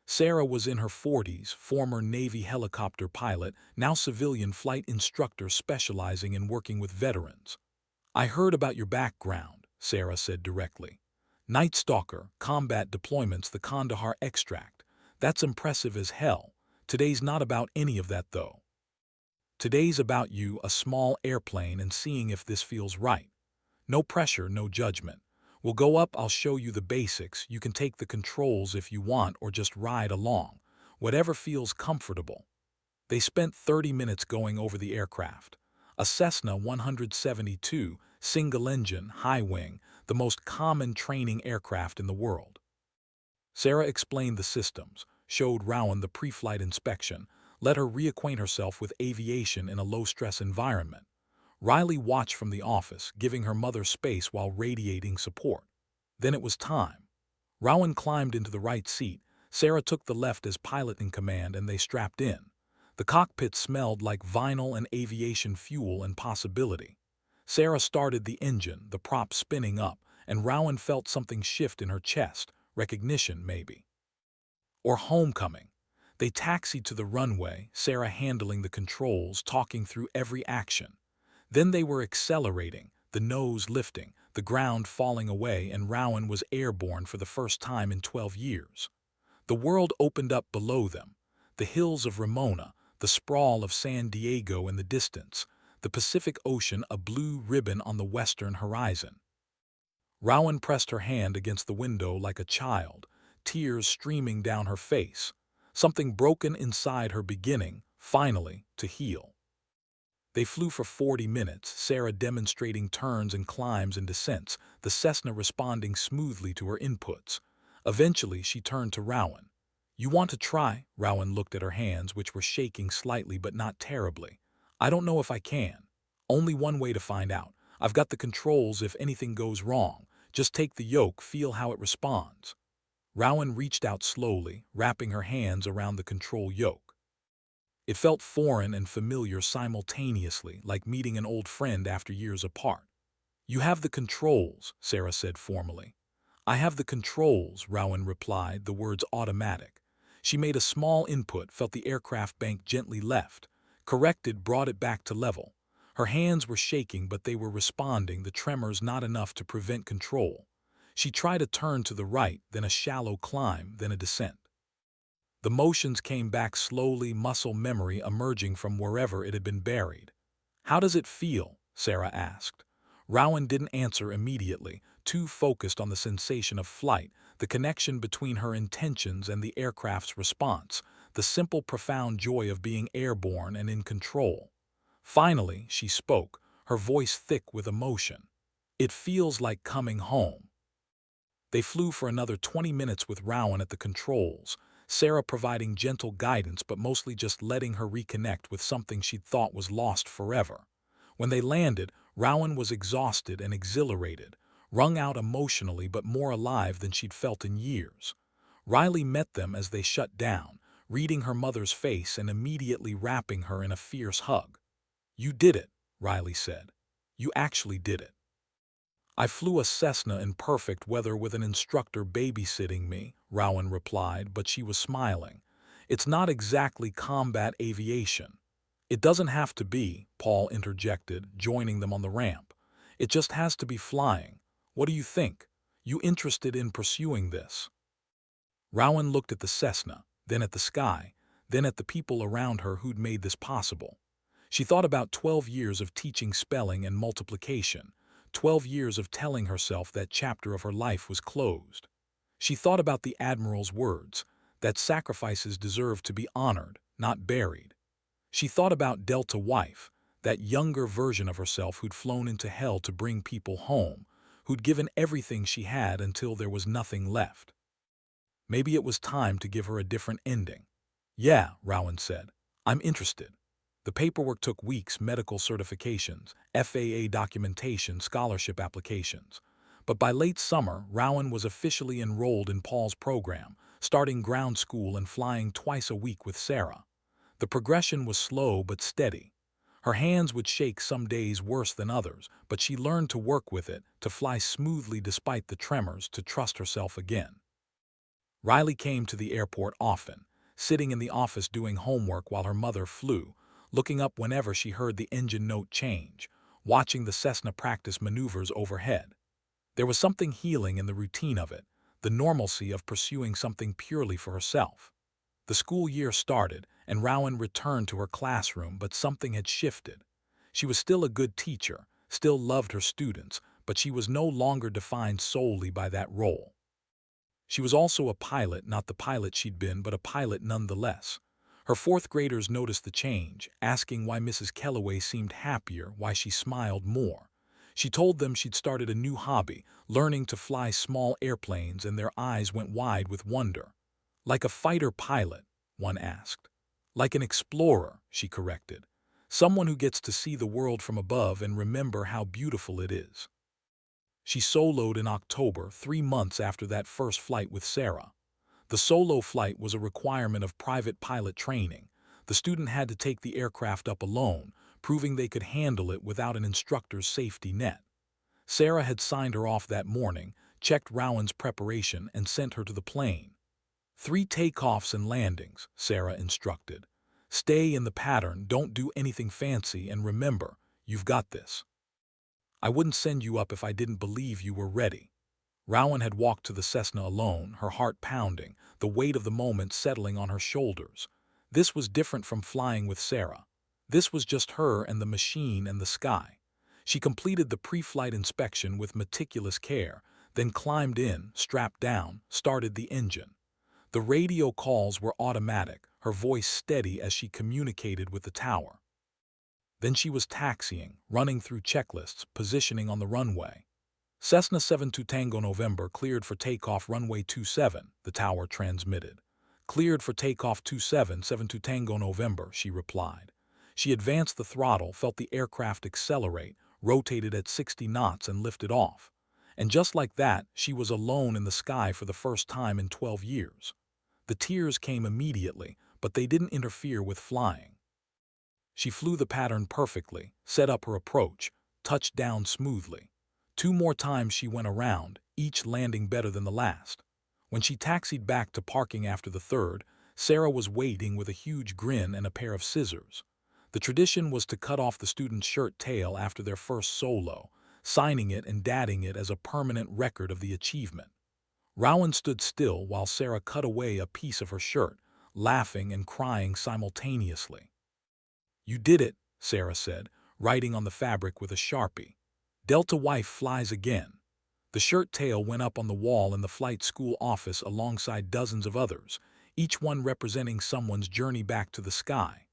Sarah was in her 40s, former Navy helicopter pilot, now civilian flight instructor specializing in working with veterans. "I heard about your background," Sarah said directly. "Night Stalker, combat deployments, the Kandahar extract. That's impressive as hell. Today's not about any of that, though. Today's about you, a small airplane, and seeing if this feels right. No pressure, no judgment. We'll go up, I'll show you the basics, you can take the controls if you want or just ride along. Whatever feels comfortable." They spent 30 minutes going over the aircraft. A Cessna 172, single-engine, high-wing, the most common training aircraft in the world. Sarah explained the systems, showed Rowan the pre-flight inspection, let her reacquaint herself with aviation in a low-stress environment. Riley watched from the office, giving her mother space while radiating support. Then it was time. Rowan climbed into the right seat, Sarah took the left as pilot in command, and they strapped in. The cockpit smelled like vinyl and aviation fuel and possibility. Sarah started the engine, the prop spinning up, and Rowan felt something shift in her chest, recognition maybe. Or homecoming. They taxied to the runway, Sarah handling the controls, talking through every action. Then they were accelerating, the nose lifting, the ground falling away, and Rowan was airborne for the first time in 12 years. The world opened up below them. The hills of Ramona, the sprawl of San Diego in the distance, the Pacific Ocean a blue ribbon on the western horizon. Rowan pressed her hand against the window like a child, tears streaming down her face. Something broken inside her beginning, finally, to heal. They flew for 40 minutes, Sarah demonstrating turns and climbs and descents, the Cessna responding smoothly to her inputs. Eventually, she turned to Rowan. "You want to try?" Rowan looked at her hands, which were shaking slightly but not terribly. "I don't know if I can. Only one way to find out. I've got the controls if anything goes wrong. Just take the yoke, feel how it responds." Rowan reached out slowly, wrapping her hands around the control yoke. It felt foreign and familiar simultaneously, like meeting an old friend after years apart. You have the controls, Sarah said formally. I have the controls, Rowan replied, the words automatic. She made a small input, felt the aircraft bank gently left. Corrected, brought it back to level. Her hands were shaking, but they were responding, the tremors not enough to prevent control. She tried a turn to the right, then a shallow climb, then a descent. The motions came back slowly, muscle memory emerging from wherever it had been buried. How does it feel? Sarah asked. Rowan didn't answer immediately, too focused on the sensation of flight, the connection between her intentions and the aircraft's response, the simple, profound joy of being airborne and in control. Finally, she spoke, her voice thick with emotion. It feels like coming home. They flew for another 20 minutes with Rowan at the controls, Sarah providing gentle guidance but mostly just letting her reconnect with something she'd thought was lost forever. When they landed, Rowan was exhausted and exhilarated, wrung out emotionally but more alive than she'd felt in years. Riley met them as they shut down, reading her mother's face and immediately wrapping her in a fierce hug. "You did it," Riley said. "You actually did it." "I flew a Cessna in perfect weather with an instructor babysitting me," Rowan replied, but she was smiling. "It's not exactly combat aviation." "It doesn't have to be," Paul interjected, joining them on the ramp. "It just has to be flying. What do you think? You interested in pursuing this?" Rowan looked at the Cessna, then at the sky, then at the people around her who'd made this possible. She thought about 12 years of teaching spelling and multiplication, 12 years of telling herself that chapter of her life was closed. She thought about the Admiral's words, that sacrifices deserve to be honored, not buried. She thought about Delta Wife, that younger version of herself who'd flown into hell to bring people home, who'd given everything she had until there was nothing left. Maybe it was time to give her a different ending. "Yeah," Rowan said. "I'm interested." The paperwork took weeks, medical certifications, FAA documentation, scholarship applications. But by late summer, Rowan was officially enrolled in Paul's program, starting ground school and flying twice a week with Sarah. The progression was slow but steady. Her hands would shake some days worse than others, but she learned to work with it, to fly smoothly despite the tremors, to trust herself again. Riley came to the airport often, sitting in the office doing homework while her mother flew, looking up whenever she heard the engine note change, watching the Cessna practice maneuvers overhead. There was something healing in the routine of it, the normalcy of pursuing something purely for herself. The school year started, and Rowan returned to her classroom, but something had shifted. She was still a good teacher, still loved her students, but she was no longer defined solely by that role. She was also a pilot, not the pilot she'd been, but a pilot nonetheless. Her fourth graders noticed the change, asking why Mrs. Kellaway seemed happier, why she smiled more. She told them she'd started a new hobby, learning to fly small airplanes, and their eyes went wide with wonder. "Like a fighter pilot?" one asked. "Like an explorer," she corrected. "Someone who gets to see the world from above and remember how beautiful it is." She soloed in October, 3 months after that first flight with Sarah. The solo flight was a requirement of private pilot training. The student had to take the aircraft up alone, proving they could handle it without an instructor's safety net. Sarah had signed her off that morning, checked Rowan's preparation, and sent her to the plane. "3 takeoffs and landings," Sarah instructed. "Stay in the pattern, don't do anything fancy, and remember, you've got this. I wouldn't send you up if I didn't believe you were ready." Rowan had walked to the Cessna alone, her heart pounding, the weight of the moment settling on her shoulders. This was different from flying with Sarah. This was just her and the machine and the sky. She completed the pre-flight inspection with meticulous care, then climbed in, strapped down, started the engine. The radio calls were automatic, her voice steady as she communicated with the tower. Then she was taxiing, running through checklists, positioning on the runway. "Cessna 72 Tango November, cleared for takeoff runway 27, the tower transmitted. "Cleared for takeoff 2772 Tango November," she replied. She advanced the throttle, felt the aircraft accelerate, rotated at 60 knots and lifted off. And just like that, she was alone in the sky for the first time in 12 years. The tears came immediately, but they didn't interfere with flying. She flew the pattern perfectly, set up her approach, touched down smoothly. 2 more times she went around, each landing better than the last. When she taxied back to parking after the third, Sarah was waiting with a huge grin and a pair of scissors. The tradition was to cut off the student's shirt tail after their first solo, signing it and dadding it as a permanent record of the achievement. Rowan stood still while Sarah cut away a piece of her shirt, laughing and crying simultaneously. "You did it," Sarah said, writing on the fabric with a Sharpie. "Delta Wife flies again." The shirt tail went up on the wall in the flight school office alongside dozens of others, each one representing someone's journey back to the sky.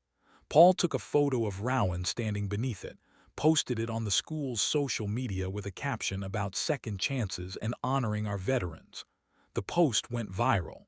Paul took a photo of Rowan standing beneath it, posted it on the school's social media with a caption about second chances and honoring our veterans. The post went viral.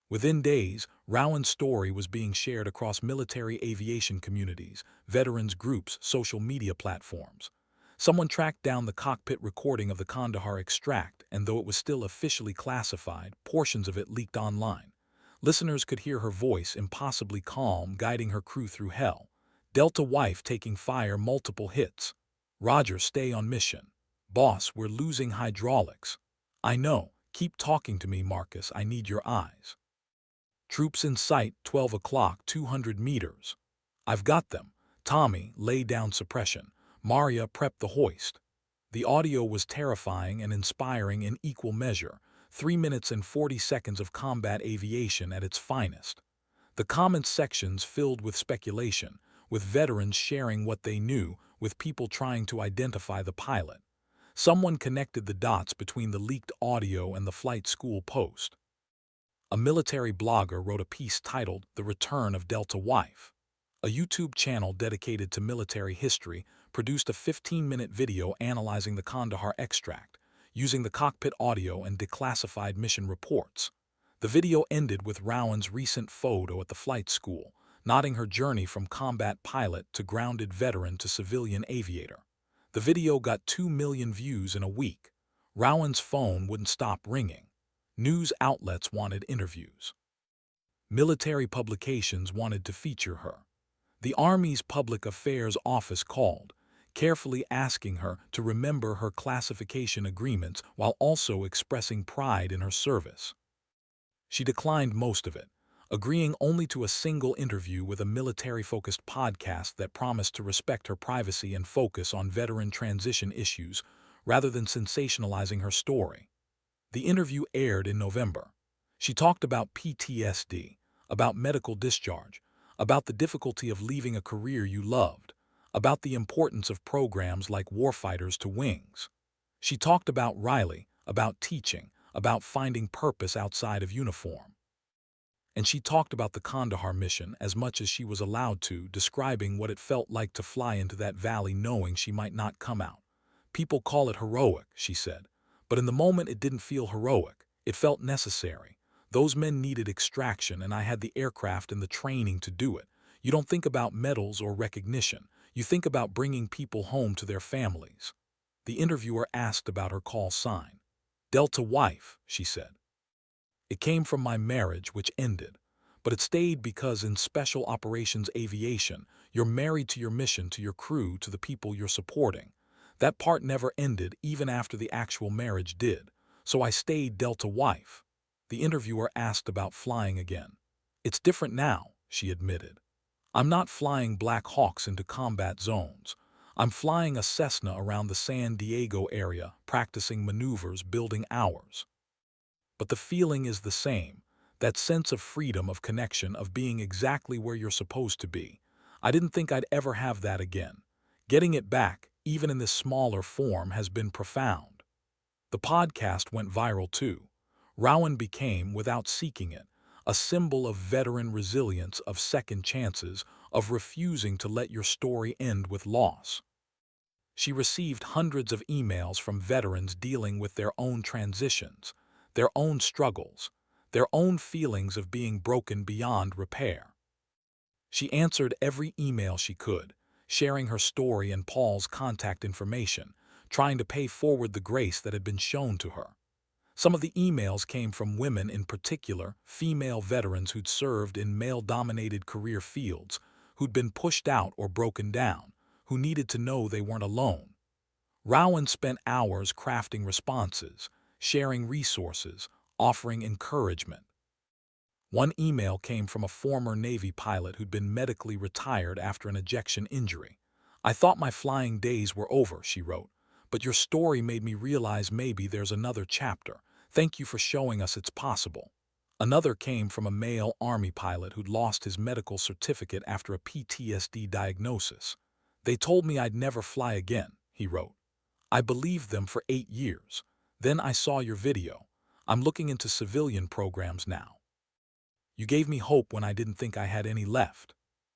Within days, Rowan's story was being shared across military aviation communities, veterans groups, social media platforms. Someone tracked down the cockpit recording of the Kandahar extract, and though it was still officially classified, portions of it leaked online. Listeners could hear her voice, impossibly calm, guiding her crew through hell. "Delta Wife taking fire, multiple hits. Roger, stay on mission. Boss, we're losing hydraulics. I know. Keep talking to me, Marcus. I need your eyes. Troops in sight, 12 o'clock, 200 meters. I've got them. Tommy, lay down suppression. Maria, prep the hoist." The audio was terrifying and inspiring in equal measure, 3 minutes and 40 seconds of combat aviation at its finest. The comments sections filled with speculation, with veterans sharing what they knew, with people trying to identify the pilot. Someone connected the dots between the leaked audio and the flight school post. A military blogger wrote a piece titled "The Return of Delta Wife." A YouTube channel dedicated to military history produced a 15-minute video analyzing the Kandahar extract, using the cockpit audio and declassified mission reports. The video ended with Rowan's recent photo at the flight school, noting her journey from combat pilot to grounded veteran to civilian aviator. The video got 2 million views in a week. Rowan's phone wouldn't stop ringing. News outlets wanted interviews. Military publications wanted to feature her. The Army's Public Affairs Office called, carefully asking her to remember her classification agreements while also expressing pride in her service. She declined most of it, agreeing only to a single interview with a military-focused podcast that promised to respect her privacy and focus on veteran transition issues rather than sensationalizing her story. The interview aired in November. She talked about PTSD, about medical discharge, about the difficulty of leaving a career you loved, about the importance of programs like Warfighters to Wings. She talked about Riley, about teaching, about finding purpose outside of uniform. And she talked about the Kandahar mission as much as she was allowed to, describing what it felt like to fly into that valley knowing she might not come out. "People call it heroic," she said, "but in the moment it didn't feel heroic. It felt necessary. Those men needed extraction, and I had the aircraft and the training to do it. You don't think about medals or recognition. You think about bringing people home to their families." The interviewer asked about her call sign. "Delta Wife," she said. "It came from my marriage, which ended. But it stayed because in special operations aviation, you're married to your mission, to your crew, to the people you're supporting. That part never ended even after the actual marriage did. So I stayed Delta Wife." The interviewer asked about flying again. "It's different now," she admitted. "I'm not flying Black Hawks into combat zones. I'm flying a Cessna around the San Diego area, practicing maneuvers, building hours. But the feeling is the same, that sense of freedom, of connection, of being exactly where you're supposed to be. I didn't think I'd ever have that again. Getting it back, even in this smaller form, has been profound." The podcast went viral too. Rowan became, without seeking it, a symbol of veteran resilience, of second chances, of refusing to let your story end with loss. She received hundreds of emails from veterans dealing with their own transitions, their own struggles, their own feelings of being broken beyond repair. She answered every email she could, sharing her story and Paul's contact information, trying to pay forward the grace that had been shown to her. Some of the emails came from women, in particular, female veterans who'd served in male-dominated career fields, who'd been pushed out or broken down, who needed to know they weren't alone. Rowan spent hours crafting responses, sharing resources, offering encouragement. One email came from a former Navy pilot who'd been medically retired after an ejection injury. "I thought my flying days were over," she wrote, "but your story made me realize maybe there's another chapter. Thank you for showing us it's possible." Another came from a male Army pilot who'd lost his medical certificate after a PTSD diagnosis. "They told me I'd never fly again," he wrote. "I believed them for 8 years. Then I saw your video. I'm looking into civilian programs now. You gave me hope when I didn't think I had any left."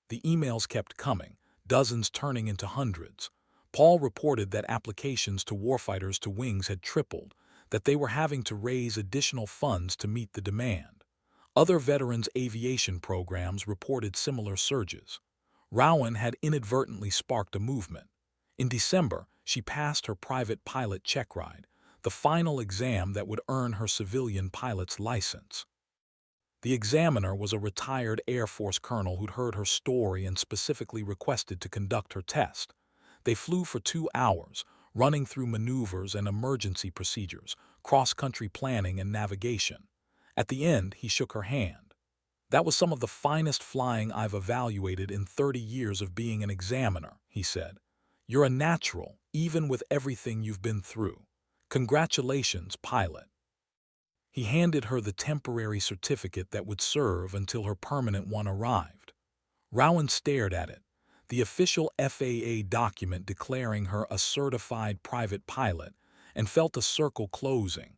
The emails kept coming, dozens turning into hundreds. Paul reported that applications to warfighters to wings had tripled, that they were having to raise additional funds to meet the demand. Other veterans' aviation programs reported similar surges. Rowan had inadvertently sparked a movement. In December, she passed her private pilot check ride, the final exam that would earn her civilian pilot's license. The examiner was a retired Air Force colonel who'd heard her story and specifically requested to conduct her test. They flew for 2 hours, running through maneuvers and emergency procedures, cross-country planning and navigation. At the end, he shook her hand. "That was some of the finest flying I've evaluated in 30 years of being an examiner," he said. "You're a natural, even with everything you've been through. Congratulations, pilot." He handed her the temporary certificate that would serve until her permanent one arrived. Rowan stared at it, the official FAA document declaring her a certified private pilot, and felt a circle closing.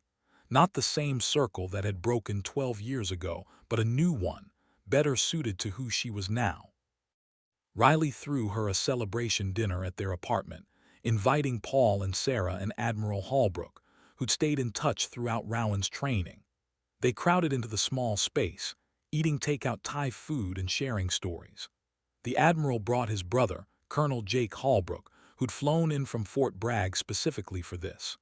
Not the same circle that had broken 12 years ago, but a new one, better suited to who she was now. Riley threw her a celebration dinner at their apartment, inviting Paul and Sarah and Admiral Holbrook, who'd stayed in touch throughout Rowan's training. They crowded into the small space, eating takeout Thai food and sharing stories. The Admiral brought his brother, Colonel Jake Holbrook, who'd flown in from Fort Bragg specifically for this.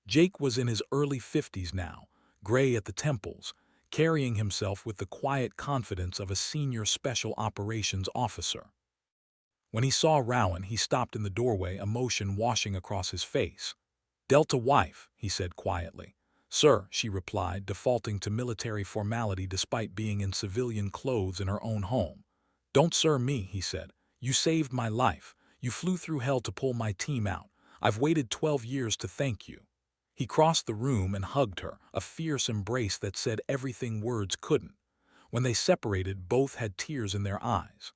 Jake was in his early 50s now, gray at the temples, carrying himself with the quiet confidence of a senior special operations officer. When he saw Rowan, he stopped in the doorway, emotion washing across his face. "Delta wife," he said quietly. "Sir," she replied, defaulting to military formality despite being in civilian clothes in her own home. "Don't sir me," he said. "You saved my life. You flew through hell to pull my team out. I've waited 12 years to thank you." He crossed the room and hugged her, a fierce embrace that said everything words couldn't. When they separated, both had tears in their eyes.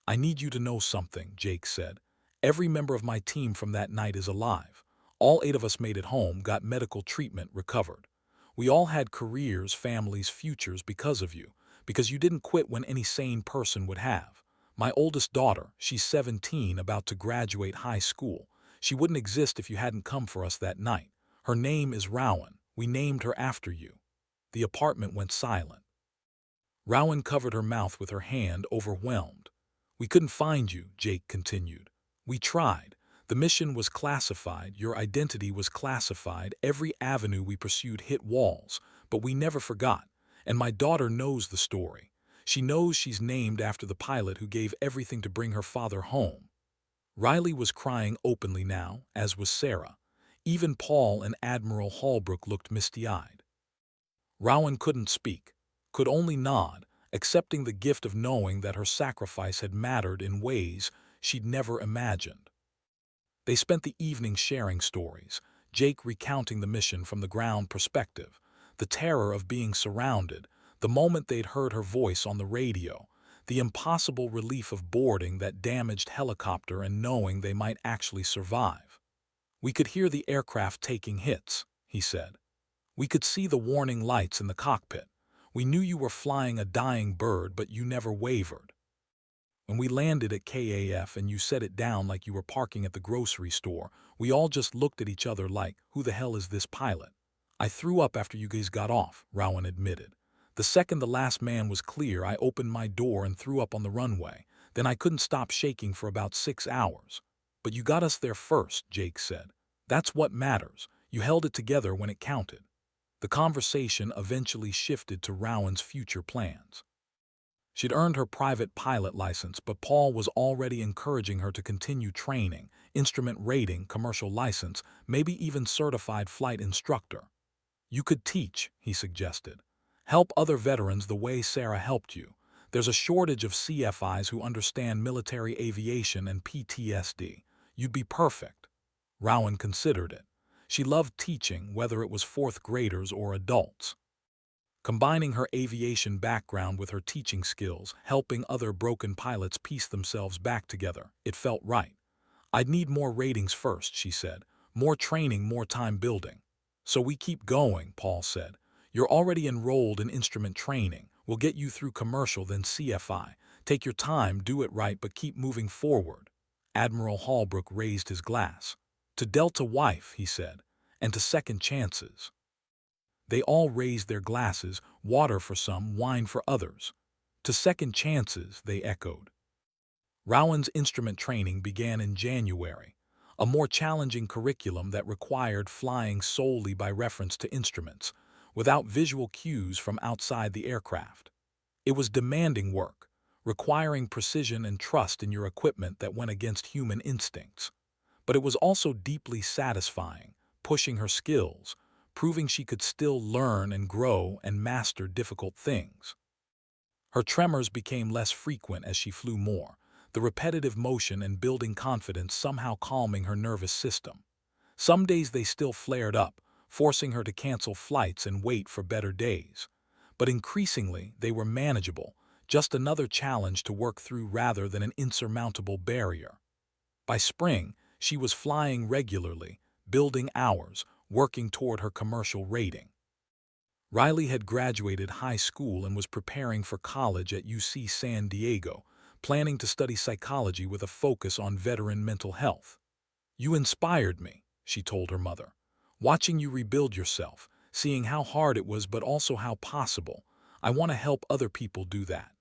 "I need you to know something," Jake said. "Every member of my team from that night is alive. All 8 of us made it home, got medical treatment, recovered. We all had careers, families, futures because of you, because you didn't quit when any sane person would have. My oldest daughter, she's 17, about to graduate high school. She wouldn't exist if you hadn't come for us that night. Her name is Rowan. We named her after you." The apartment went silent. Rowan covered her mouth with her hand, overwhelmed. "We couldn't find you," Jake continued. "We tried. The mission was classified, your identity was classified, every avenue we pursued hit walls, but we never forgot. And my daughter knows the story. She knows she's named after the pilot who gave everything to bring her father home." Riley was crying openly now, as was Sarah. Even Paul and Admiral Holbrook looked misty-eyed. Rowan couldn't speak, could only nod, accepting the gift of knowing that her sacrifice had mattered in ways she'd never imagined. They spent the evening sharing stories, Jake recounting the mission from the ground perspective, the terror of being surrounded, the moment they'd heard her voice on the radio, the impossible relief of boarding that damaged helicopter and knowing they might actually survive. "We could hear the aircraft taking hits," he said. "We could see the warning lights in the cockpit. We knew you were flying a dying bird, but you never wavered. When we landed at KAF and you set it down like you were parking at the grocery store, we all just looked at each other like, who the hell is this pilot?" "I threw up after you guys got off," Rowan admitted. "The second the last man was clear, I opened my door and threw up on the runway. Then I couldn't stop shaking for about 6 hours. But you got us there first," Jake said. "That's what matters. You held it together when it counted." The conversation eventually shifted to Rowan's future plans. She'd earned her private pilot license, but Paul was already encouraging her to continue training, instrument rating, commercial license, maybe even certified flight instructor. You could teach, he suggested. Help other veterans the way Sarah helped you. There's a shortage of CFIs who understand military aviation and PTSD. You'd be perfect. Rowan considered it. She loved teaching, whether it was fourth graders or adults. Combining her aviation background with her teaching skills, helping other broken pilots piece themselves back together, it felt right. I'd need more ratings first, she said. More training, more time building. So we keep going, Paul said. You're already enrolled in instrument training. We'll get you through commercial, then CFI. Take your time, do it right, but keep moving forward. Admiral Holbrook raised his glass. To Delta Wife, he said, and to second chances. They all raised their glasses, water for some, wine for others. To second chances, they echoed. Rowan's instrument training began in January, a more challenging curriculum that required flying solely by reference to instruments, without visual cues from outside the aircraft. It was demanding work, requiring precision and trust in your equipment that went against human instincts. But it was also deeply satisfying, pushing her skills, proving she could still learn and grow and master difficult things. Her tremors became less frequent as she flew more, the repetitive motion and building confidence somehow calming her nervous system. Some days they still flared up, forcing her to cancel flights and wait for better days. But increasingly, they were manageable, just another challenge to work through rather than an insurmountable barrier. By spring, she was flying regularly, building hours, working toward her commercial rating. Riley had graduated high school and was preparing for college at UC San Diego, planning to study psychology with a focus on veteran mental health. You inspired me, she told her mother. Watching you rebuild yourself, seeing how hard it was but also how possible. I want to help other people do that.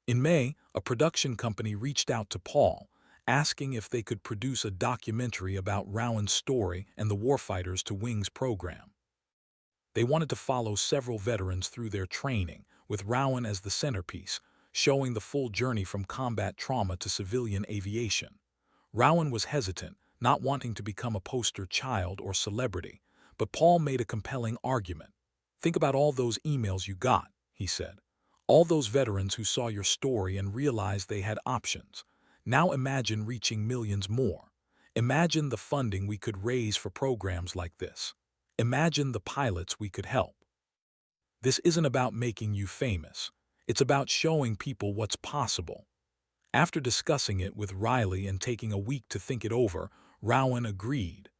In May, a production company reached out to Paul, asking if they could produce a documentary about Rowan's story and the Warfighters to Wings program. They wanted to follow several veterans through their training, with Rowan as the centerpiece, showing the full journey from combat trauma to civilian aviation. Rowan was hesitant, not wanting to become a poster child or celebrity, but Paul made a compelling argument. Think about all those emails you got, he said. All those veterans who saw your story and realized they had options. Now imagine reaching millions more. Imagine the funding we could raise for programs like this. Imagine the pilots we could help. This isn't about making you famous. It's about showing people what's possible. After discussing it with Riley and taking a week to think it over, Rowan agreed.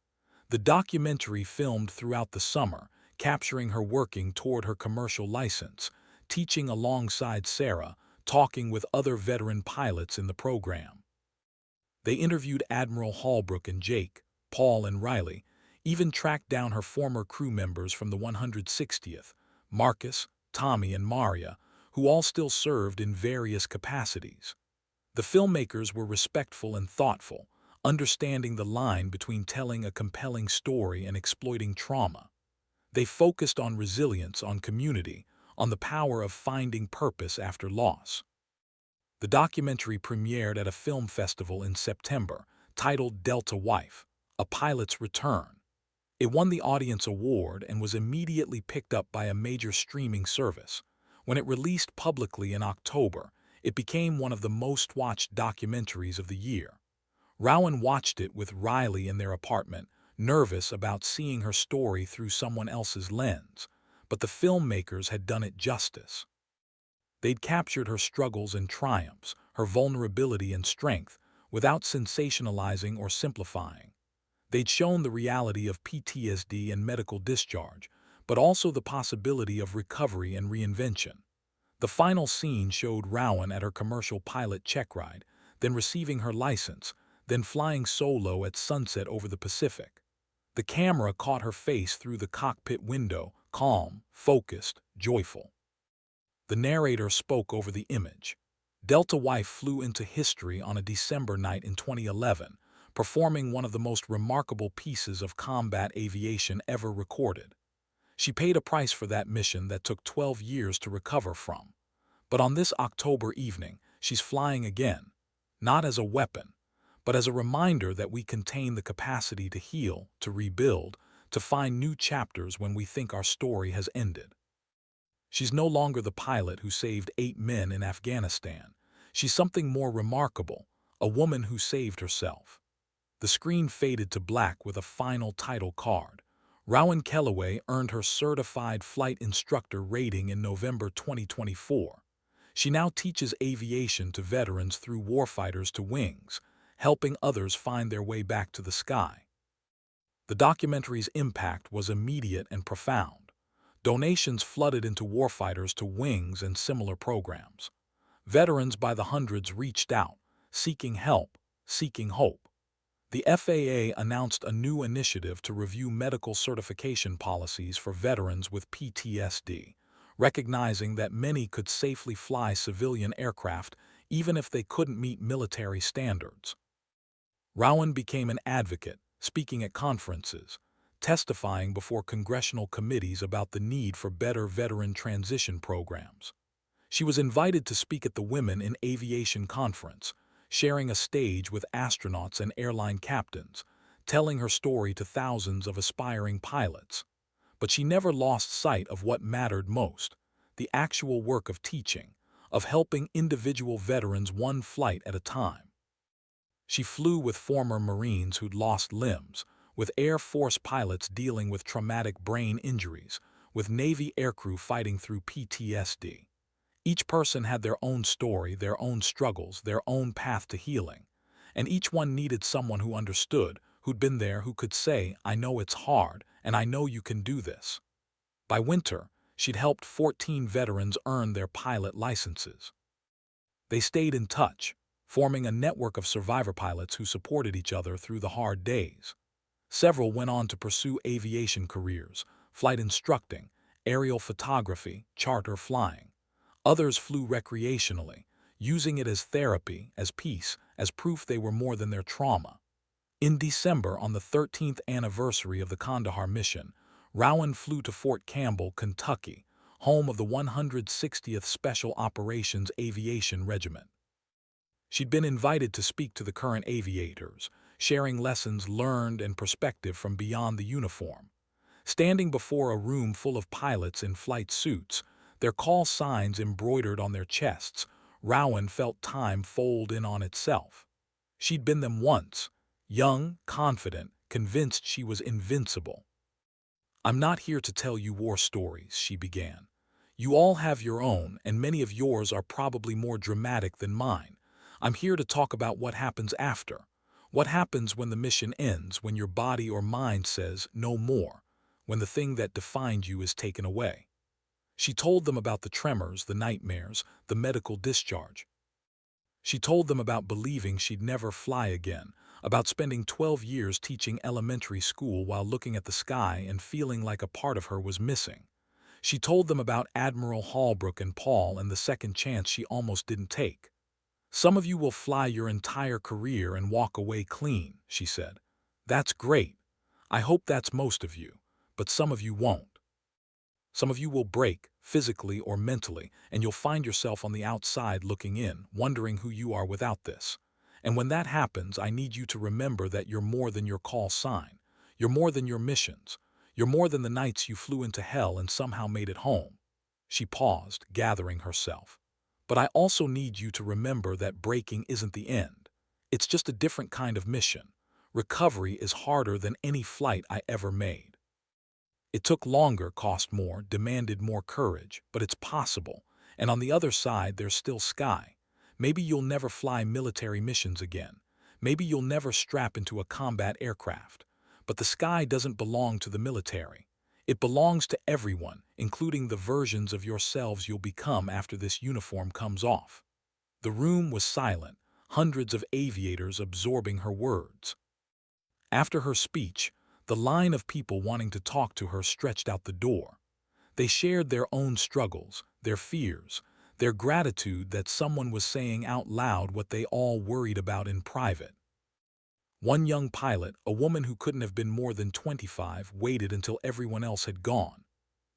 The documentary filmed throughout the summer, capturing her working toward her commercial license, teaching alongside Sarah, talking with other veteran pilots in the program. They interviewed Admiral Holbrook and Jake, Paul and Riley, even tracked down her former crew members from the 160th, Marcus, Tommy, and Maria, who all still served in various capacities. The filmmakers were respectful and thoughtful, understanding the line between telling a compelling story and exploiting trauma. They focused on resilience, on community, on the power of finding purpose after loss. The documentary premiered at a film festival in September, titled Delta Wife, A Pilot's Return. It won the Audience Award and was immediately picked up by a major streaming service. When it released publicly in October, it became one of the most-watched documentaries of the year. Rowan watched it with Riley in their apartment, nervous about seeing her story through someone else's lens, but the filmmakers had done it justice. They'd captured her struggles and triumphs, her vulnerability and strength, without sensationalizing or simplifying. They'd shown the reality of PTSD and medical discharge, but also the possibility of recovery and reinvention. The final scene showed Rowan at her commercial pilot check ride, then receiving her license, then flying solo at sunset over the Pacific. The camera caught her face through the cockpit window, calm, focused, joyful. The narrator spoke over the image. Delta Wife flew into history on a December night in 2011, performing one of the most remarkable pieces of combat aviation ever recorded. She paid a price for that mission that took 12 years to recover from. But on this October evening, she's flying again, not as a weapon, but as a reminder that we contain the capacity to heal, to rebuild, to find new chapters when we think our story has ended. She's no longer the pilot who saved 8 men in Afghanistan. She's something more remarkable, a woman who saved herself. The screen faded to black with a final title card. Rowan Kellaway earned her Certified Flight Instructor rating in November 2024. She now teaches aviation to veterans through Warfighters to Wings, helping others find their way back to the sky. The documentary's impact was immediate and profound. Donations flooded into Warfighters to Wings and similar programs. Veterans by the hundreds reached out, seeking help, seeking hope. The FAA announced a new initiative to review medical certification policies for veterans with PTSD, recognizing that many could safely fly civilian aircraft even if they couldn't meet military standards. Rowan became an advocate, speaking at conferences, testifying before congressional committees about the need for better veteran transition programs. She was invited to speak at the Women in Aviation Conference, sharing a stage with astronauts and airline captains, telling her story to thousands of aspiring pilots. But she never lost sight of what mattered most, the actual work of teaching, of helping individual veterans one flight at a time. She flew with former Marines who'd lost limbs, with Air Force pilots dealing with traumatic brain injuries, with Navy aircrew fighting through PTSD. Each person had their own story, their own struggles, their own path to healing, and each one needed someone who understood, who'd been there, who could say, "I know it's hard, and I know you can do this." By winter, she'd helped 14 veterans earn their pilot licenses. They stayed in touch, forming a network of survivor pilots who supported each other through the hard days. Several went on to pursue aviation careers, flight instructing, aerial photography, charter flying. Others flew recreationally, using it as therapy, as peace, as proof they were more than their trauma. In December, on the 13th anniversary of the Kandahar mission, Rowan flew to Fort Campbell, Kentucky, home of the 160th Special Operations Aviation Regiment. She'd been invited to speak to the current aviators, sharing lessons learned and perspective from beyond the uniform. Standing before a room full of pilots in flight suits, their call signs embroidered on their chests, Rowan felt time fold in on itself. She'd been them once, young, confident, convinced she was invincible. "I'm not here to tell you war stories," she began. "You all have your own, and many of yours are probably more dramatic than mine. I'm here to talk about what happens after. What happens when the mission ends, when your body or mind says, 'No more,' when the thing that defined you is taken away." She told them about the tremors, the nightmares, the medical discharge. She told them about believing she'd never fly again, about spending 12 years teaching elementary school while looking at the sky and feeling like a part of her was missing. She told them about Admiral Holbrook and Paul and the second chance she almost didn't take. "Some of you will fly your entire career and walk away clean," she said. "That's great. I hope that's most of you, but some of you won't. Some of you will break, physically or mentally, and you'll find yourself on the outside looking in, wondering who you are without this. And when that happens, I need you to remember that you're more than your call sign. You're more than your missions. You're more than the nights you flew into hell and somehow made it home." She paused, gathering herself. "But I also need you to remember that breaking isn't the end. It's just a different kind of mission. Recovery is harder than any flight I ever made. It took longer, cost more, demanded more courage, but it's possible. And on the other side, there's still sky. Maybe you'll never fly military missions again. Maybe you'll never strap into a combat aircraft. But the sky doesn't belong to the military. It belongs to everyone, including the versions of yourselves you'll become after this uniform comes off." The room was silent, hundreds of aviators absorbing her words. After her speech, the line of people wanting to talk to her stretched out the door. They shared their own struggles, their fears, their gratitude that someone was saying out loud what they all worried about in private. One young pilot, a woman who couldn't have been more than 25, waited until everyone else had gone.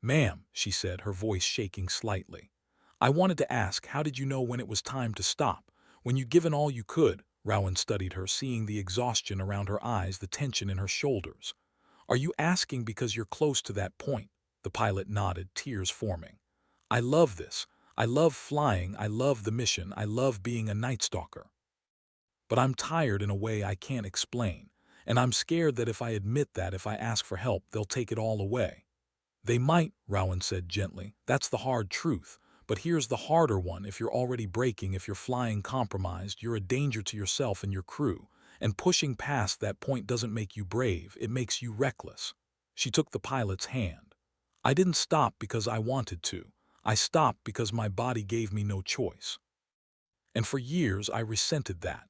"Ma'am," she said, her voice shaking slightly, I wanted to ask, how did you know when it was time to stop? When you'd given all you could? Rowan studied her, seeing the exhaustion around her eyes, the tension in her shoulders. Are you asking because you're close to that point? The pilot nodded, tears forming. I love this. I love flying. I love the mission. I love being a night stalker. But I'm tired in a way I can't explain. And I'm scared that if I admit that, if I ask for help, they'll take it all away. They might, Rowan said gently. That's the hard truth. But here's the harder one. If you're already breaking, if you're flying compromised, you're a danger to yourself and your crew. And pushing past that point doesn't make you brave, it makes you reckless. She took the pilot's hand. I didn't stop because I wanted to. I stopped because my body gave me no choice. And for years I resented that.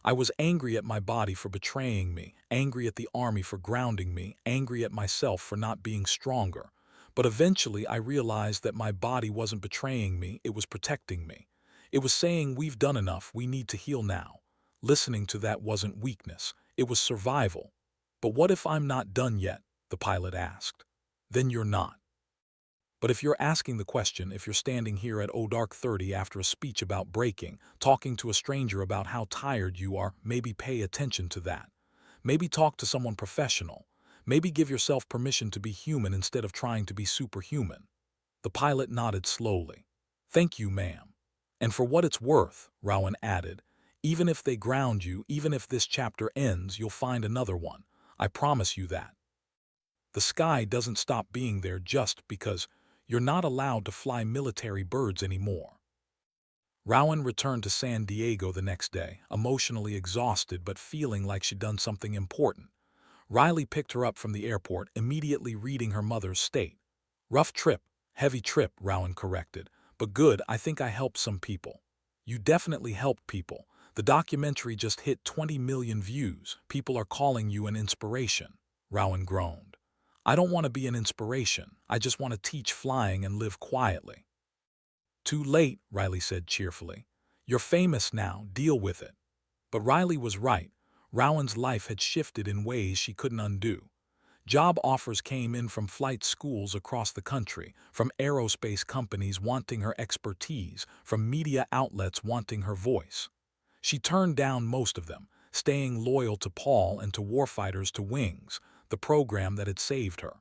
I was angry at my body for betraying me, angry at the army for grounding me, angry at myself for not being stronger. But eventually I realized that my body wasn't betraying me, it was protecting me. It was saying, we've done enough, we need to heal now. Listening to that wasn't weakness, it was survival. But what if I'm not done yet? The pilot asked. Then you're not. But if you're asking the question, if you're standing here at Dark 30 after a speech about breaking, talking to a stranger about how tired you are, maybe pay attention to that. Maybe talk to someone professional. Maybe give yourself permission to be human instead of trying to be superhuman. The pilot nodded slowly. Thank you, ma'am. And for what it's worth, Rowan added, even if they ground you, even if this chapter ends, you'll find another one. I promise you that. The sky doesn't stop being there just because you're not allowed to fly military birds anymore. Rowan returned to San Diego the next day, emotionally exhausted but feeling like she'd done something important. Riley picked her up from the airport, immediately reading her mother's state. Rough trip, heavy trip, Rowan corrected. But good, I think I helped some people. You definitely helped people. The documentary just hit 20 million views. People are calling you an inspiration. Rowan groaned. I don't want to be an inspiration. I just want to teach flying and live quietly. Too late, Riley said cheerfully. You're famous now, deal with it. But Riley was right. Rowan's life had shifted in ways she couldn't undo. Job offers came in from flight schools across the country, from aerospace companies wanting her expertise, from media outlets wanting her voice. She turned down most of them, staying loyal to Paul and to Warfighters to Wings, the program that had saved her.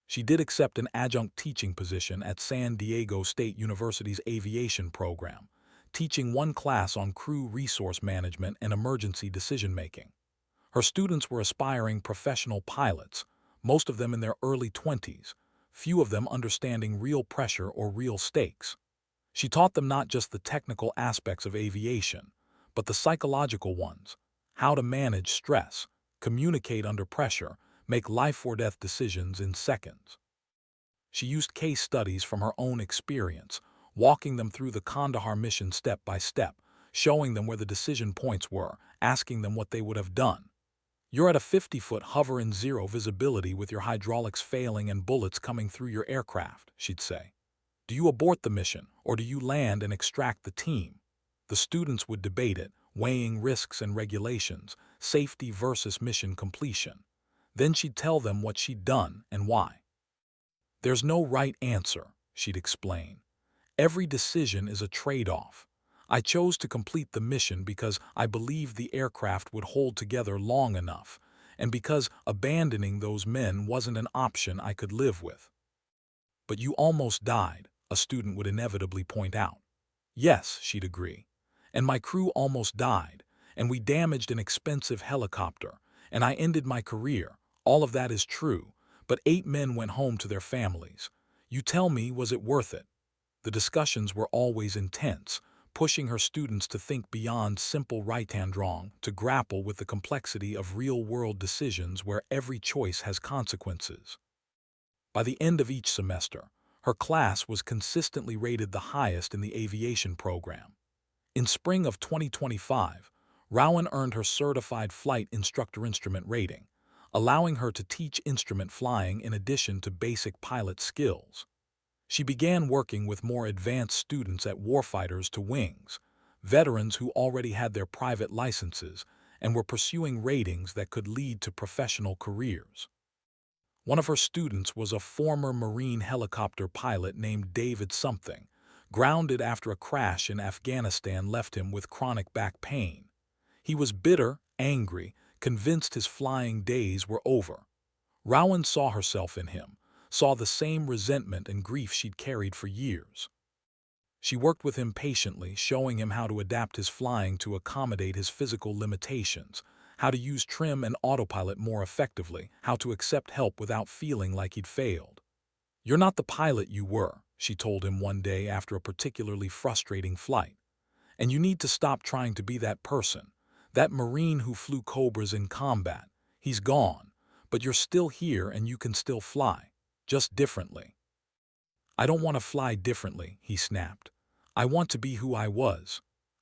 She did accept an adjunct teaching position at San Diego State University's aviation program, teaching one class on crew resource management and emergency decision-making. Her students were aspiring professional pilots, most of them in their early 20s, few of them understanding real pressure or real stakes. She taught them not just the technical aspects of aviation, but the psychological ones: how to manage stress, communicate under pressure, make life-or-death decisions in seconds. She used case studies from her own experience, walking them through the Kandahar mission step by step, showing them where the decision points were, asking them what they would have done. You're at a 50-foot hover in zero visibility with your hydraulics failing and bullets coming through your aircraft, she'd say. Do you abort the mission, or do you land and extract the team? The students would debate it, weighing risks and regulations, safety versus mission completion. Then she'd tell them what she'd done and why. There's no right answer, she'd explain. Every decision is a trade-off. I chose to complete the mission because I believed the aircraft would hold together long enough, and because abandoning those men wasn't an option I could live with. But you almost died, a student would inevitably point out. Yes, she'd agree. And my crew almost died, and we damaged an expensive helicopter, and I ended my career. All of that is true, but 8 men went home to their families. You tell me, was it worth it? The discussions were always intense, pushing her students to think beyond simple right-hand wrong, to grapple with the complexity of real-world decisions where every choice has consequences. By the end of each semester, her class was consistently rated the highest in the aviation program. In spring of 2025, Rowan earned her certified flight instructor instrument rating, allowing her to teach instrument flying in addition to basic pilot skills. She began working with more advanced students at Warfighters to Wings, veterans who already had their private licenses and were pursuing ratings that could lead to professional careers. One of her students was a former Marine helicopter pilot named David Something, Grounded after a crash in Afghanistan left him with chronic back pain. He was bitter, angry, convinced his flying days were over. Rowan saw herself in him, saw the same resentment and grief she'd carried for years. She worked with him patiently, showing him how to adapt his flying to accommodate his physical limitations, how to use trim and autopilot more effectively, how to accept help without feeling like he'd failed. "You're not the pilot you were," she told him one day after a particularly frustrating flight. "And you need to stop trying to be that person, that Marine who flew Cobras in combat. He's gone, but you're still here and you can still fly, just differently." "I don't want to fly differently," he snapped. "I want to be who I was."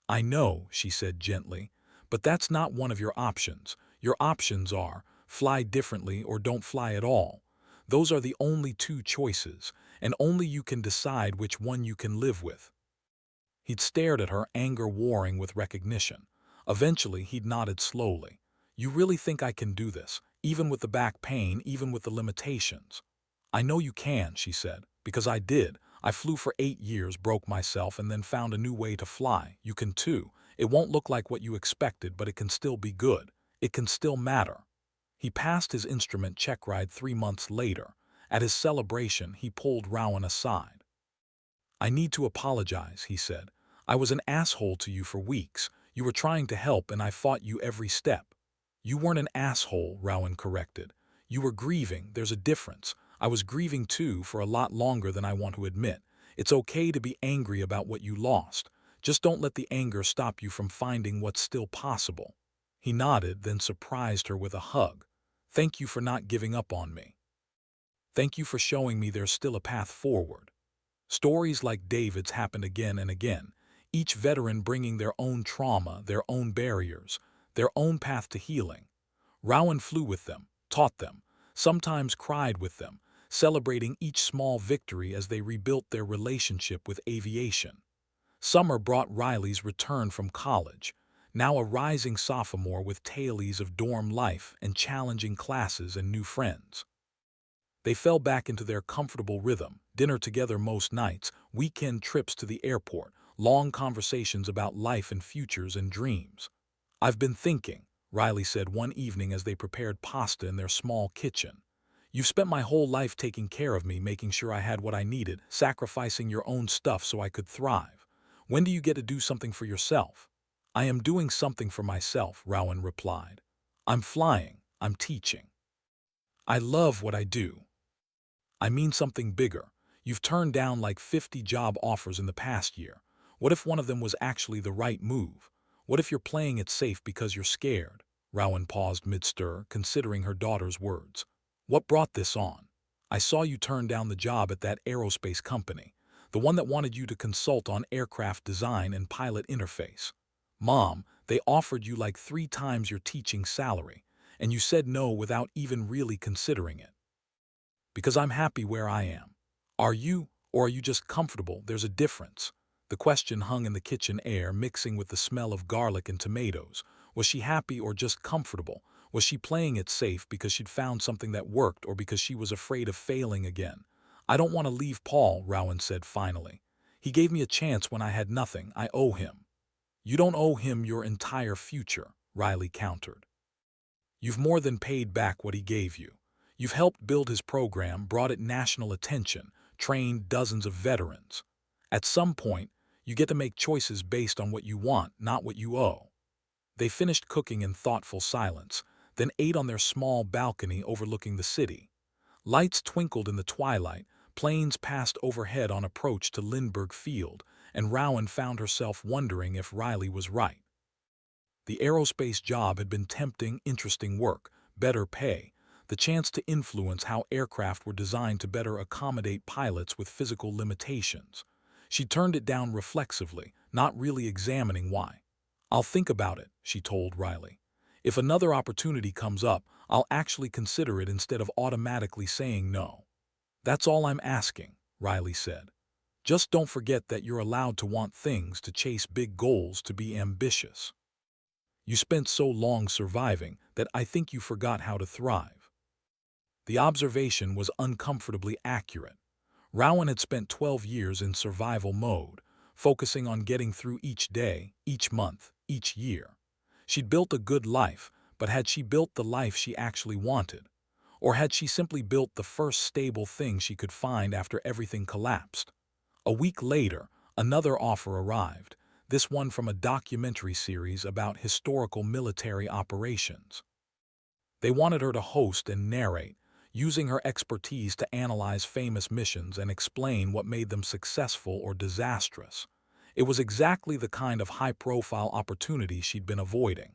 "I know," she said gently, "but that's not one of your options. Your options are fly differently or don't fly at all. Those are the only two choices, and only you can decide which one you can live with." He'd stared at her, anger warring with recognition. Eventually, he'd nodded slowly. "You really think I can do this, even with the back pain, even with the limitations?" "I know you can," she said, "because I did. I flew for 8 years, broke myself, and then found a new way to fly. You can too. It won't look like what you expected, but it can still be good. It can still matter." He passed his instrument check ride 3 months later. At his celebration, he pulled Rowan aside. "I need to apologize," he said. "I was an asshole to you for weeks. You were trying to help and I fought you every step." "You weren't an asshole," Rowan corrected. "You were grieving. There's a difference. I was grieving too for a lot longer than I want to admit. It's okay to be angry about what you lost. Just don't let the anger stop you from finding what's still possible." He nodded, then surprised her with a hug. "Thank you for not giving up on me. Thank you for showing me there's still a path forward." Stories like David's happened again and again, each veteran bringing their own trauma, their own barriers, their own path to healing. Rowan flew with them, taught them, sometimes cried with them, celebrating each small victory as they rebuilt their relationship with aviation. Summer brought Riley's return from college, now a rising sophomore with tales of dorm life and challenging classes and new friends. They fell back into their comfortable rhythm, dinner together most nights, weekend trips to the airport, long conversations about life and futures and dreams. "I've been thinking," Riley said one evening as they prepared pasta in their small kitchen. "You've spent my whole life taking care of me, making sure I had what I needed, sacrificing your own stuff so I could thrive. When do you get to do something for yourself?" "I am doing something for myself," Rowan replied. "I'm flying, I'm teaching. I love what I do. I mean something bigger. You've turned down like 50 job offers in the past year. What if one of them was actually the right move? What if you're playing it safe because you're scared?" Rowan paused mid-stir, considering her daughter's words. "What brought this on? I saw you turn down the job at that aerospace company, the one that wanted you to consult on aircraft design and pilot interface. Mom, they offered you like 3 times your teaching salary, and you said no without even really considering it." "Because I'm happy where I am. Are you, or are you just comfortable? There's a difference." The question hung in the kitchen air, mixing with the smell of garlic and tomatoes. Was she happy or just comfortable? Was she playing it safe because she'd found something that worked or because she was afraid of failing again? "I don't want to leave Paul," Rowan said finally. "He gave me a chance when I had nothing. I owe him." "You don't owe him your entire future," Riley countered. "You've more than paid back what he gave you. You've helped build his program, brought it national attention, trained dozens of veterans. At some point, you get to make choices based on what you want, not what you owe." They finished cooking in thoughtful silence, then ate on their small balcony overlooking the city. Lights twinkled in the twilight, planes passed overhead on approach to Lindbergh Field, and Rowan found herself wondering if Riley was right. The aerospace job had been tempting, interesting work, better pay, the chance to influence how aircraft were designed to better accommodate pilots with physical limitations. She turned it down reflexively, not really examining why. "I'll think about it," she told Riley. "If another opportunity comes up, I'll actually consider it instead of automatically saying no." "That's all I'm asking," Riley said. "Just don't forget that you're allowed to want things, to chase big goals, to be ambitious. You spent so long surviving that I think you forgot how to thrive." The observation was uncomfortably accurate. Rowan had spent 12 years in survival mode, focusing on getting through each day, each month, each year. She'd built a good life, but had she built the life she actually wanted? Or had she simply built the first stable thing she could find after everything collapsed? A week later, another offer arrived, this one from a documentary series about historical military operations. They wanted her to host and narrate, using her expertise to analyze famous missions and explain what made them successful or disastrous. It was exactly the kind of high-profile opportunity she'd been avoiding.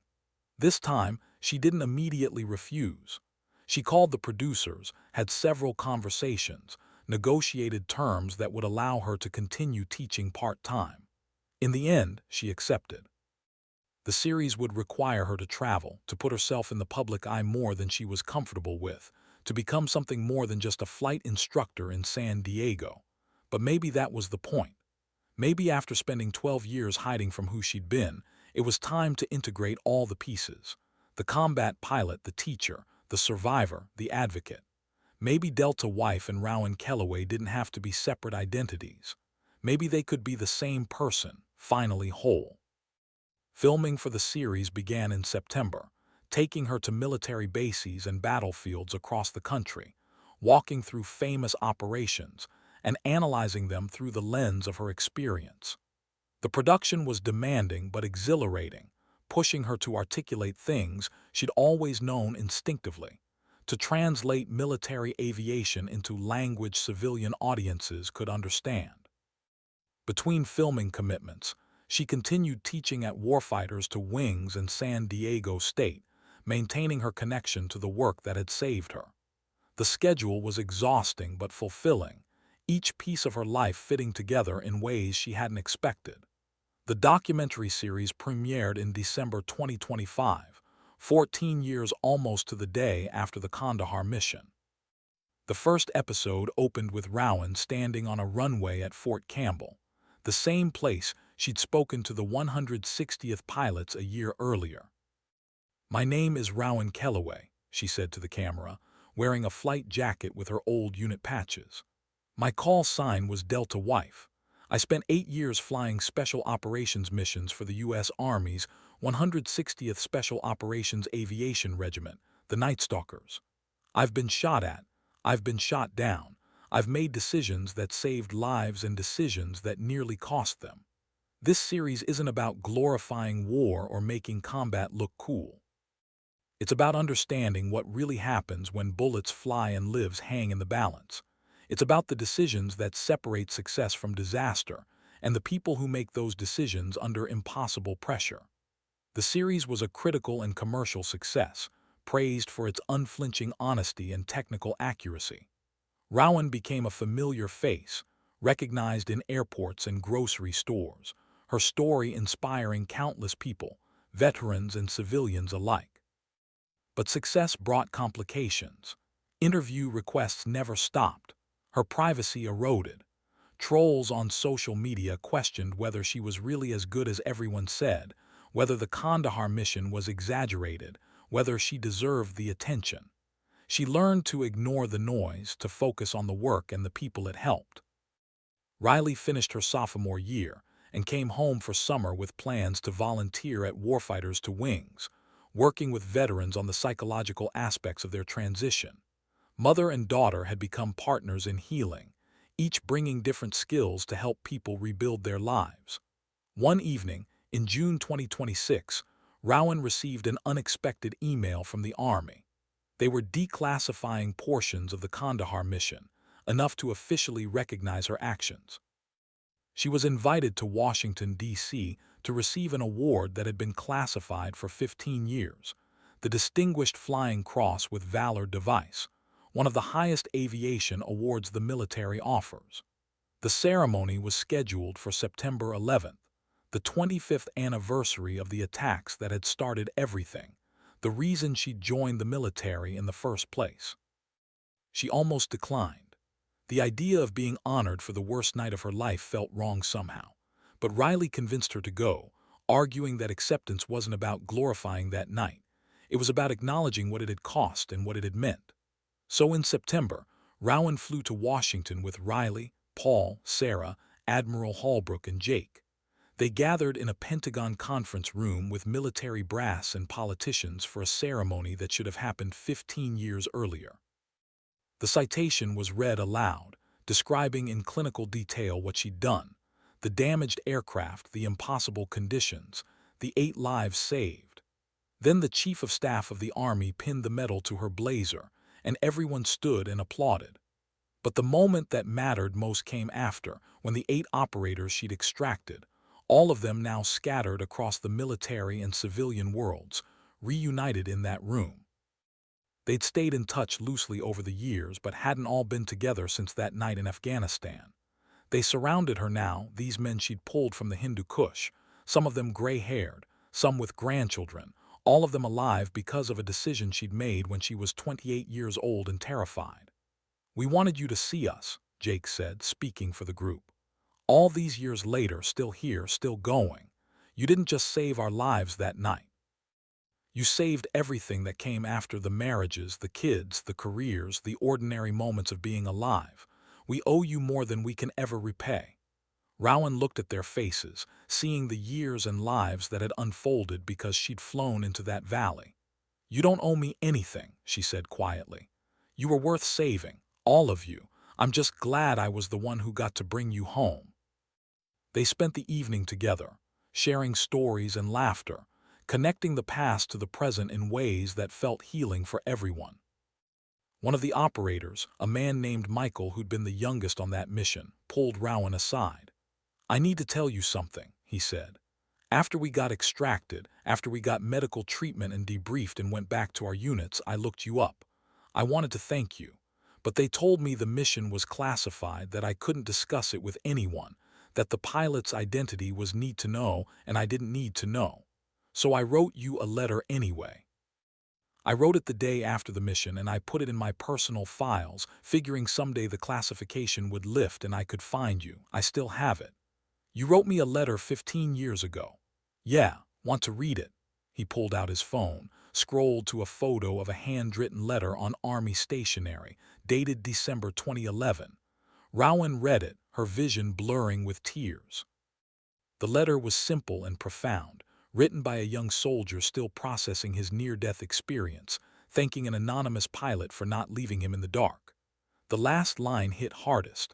This time, she didn't immediately refuse. She called the producers, had several conversations, negotiated terms that would allow her to continue teaching part-time. In the end, she accepted. The series would require her to travel, to put herself in the public eye more than she was comfortable with, to become something more than just a flight instructor in San Diego. But maybe that was the point. Maybe after spending 12 years hiding from who she'd been, it was time to integrate all the pieces. The combat pilot, the teacher, the survivor, the advocate. Maybe Delta Wife and Rowan Kellaway didn't have to be separate identities. Maybe they could be the same person, finally whole. Filming for the series began in September, taking her to military bases and battlefields across the country, walking through famous operations, and analyzing them through the lens of her experience. The production was demanding but exhilarating, pushing her to articulate things she'd always known instinctively, to translate military aviation into language civilian audiences could understand. Between filming commitments, she continued teaching at warfighters to Wings and San Diego State, maintaining her connection to the work that had saved her. The schedule was exhausting but fulfilling, each piece of her life fitting together in ways she hadn't expected. The documentary series premiered in December 2025, 14 years almost to the day after the Kandahar mission. The first episode opened with Rowan standing on a runway at Fort Campbell, the same place she'd spoken to the 160th pilots a year earlier. "My name is Rowan Kellaway," she said to the camera, wearing a flight jacket with her old unit patches. "My call sign was Delta Wife. I spent 8 years flying Special Operations missions for the U.S. Army's 160th Special Operations Aviation Regiment, the Night Stalkers. I've been shot at. I've been shot down. I've made decisions that saved lives and decisions that nearly cost them. This series isn't about glorifying war or making combat look cool. It's about understanding what really happens when bullets fly and lives hang in the balance. It's about the decisions that separate success from disaster and the people who make those decisions under impossible pressure." The series was a critical and commercial success, praised for its unflinching honesty and technical accuracy. Rowan became a familiar face, recognized in airports and grocery stores, her story inspiring countless people, veterans and civilians alike. But success brought complications. Interview requests never stopped. Her privacy eroded. Trolls on social media questioned whether she was really as good as everyone said, whether the Kandahar mission was exaggerated, whether she deserved the attention. She learned to ignore the noise, to focus on the work and the people it helped. Riley finished her sophomore year and came home for summer with plans to volunteer at Warfighters to Wings, working with veterans on the psychological aspects of their transition. Mother and daughter had become partners in healing, each bringing different skills to help people rebuild their lives. One evening, in June 2026, Rowan received an unexpected email from the Army. They were declassifying portions of the Kandahar mission, enough to officially recognize her actions. She was invited to Washington, D.C. to receive an award that had been classified for 15 years, the Distinguished Flying Cross with Valor device, one of the highest aviation awards the military offers. The ceremony was scheduled for September 11th, the 25th anniversary of the attacks that had started everything, the reason she joined the military in the first place. She almost declined. The idea of being honored for the worst night of her life felt wrong somehow, but Riley convinced her to go, arguing that acceptance wasn't about glorifying that night. It was about acknowledging what it had cost and what it had meant. So in September, Rowan flew to Washington with Riley, Paul, Sarah, Admiral Holbrook and Jake. They gathered in a Pentagon conference room with military brass and politicians for a ceremony that should have happened 15 years earlier. The citation was read aloud, describing in clinical detail what she'd done: the damaged aircraft, the impossible conditions, the 8 lives saved. Then the Chief of Staff of the Army pinned the medal to her blazer, and everyone stood and applauded. But the moment that mattered most came after, when the 8 operators she'd extracted, all of them now scattered across the military and civilian worlds, reunited in that room. They'd stayed in touch loosely over the years, but hadn't all been together since that night in Afghanistan. They surrounded her now, these men she'd pulled from the Hindu Kush, some of them gray-haired, some with grandchildren, all of them alive because of a decision she'd made when she was 28 years old and terrified. "We wanted you to see us," Jake said, speaking for the group. "All these years later, still here, still going. You didn't just save our lives that night. You saved everything that came after: the marriages, the kids, the careers, the ordinary moments of being alive. We owe you more than we can ever repay." Rowan looked at their faces, seeing the years and lives that had unfolded because she'd flown into that valley. "You don't owe me anything," she said quietly. "You were worth saving, all of you. I'm just glad I was the one who got to bring you home." They spent the evening together, sharing stories and laughter, connecting the past to the present in ways that felt healing for everyone. One of the operators, a man named Michael who'd been the youngest on that mission, pulled Rowan aside. "I need to tell you something," he said. "After we got extracted, after we got medical treatment and debriefed and went back to our units, I looked you up. I wanted to thank you. But they told me the mission was classified, that I couldn't discuss it with anyone, that the pilot's identity was need to know, and I didn't need to know. So I wrote you a letter anyway. I wrote it the day after the mission, and I put it in my personal files, figuring someday the classification would lift and I could find you. I still have it. You wrote me a letter 15 years ago. Yeah, want to read it?" He pulled out his phone, scrolled to a photo of a handwritten letter on Army stationery, dated December 2011. Rowan read it, her vision blurring with tears. The letter was simple and profound, written by a young soldier still processing his near-death experience, thanking an anonymous pilot for not leaving him in the dark. The last line hit hardest.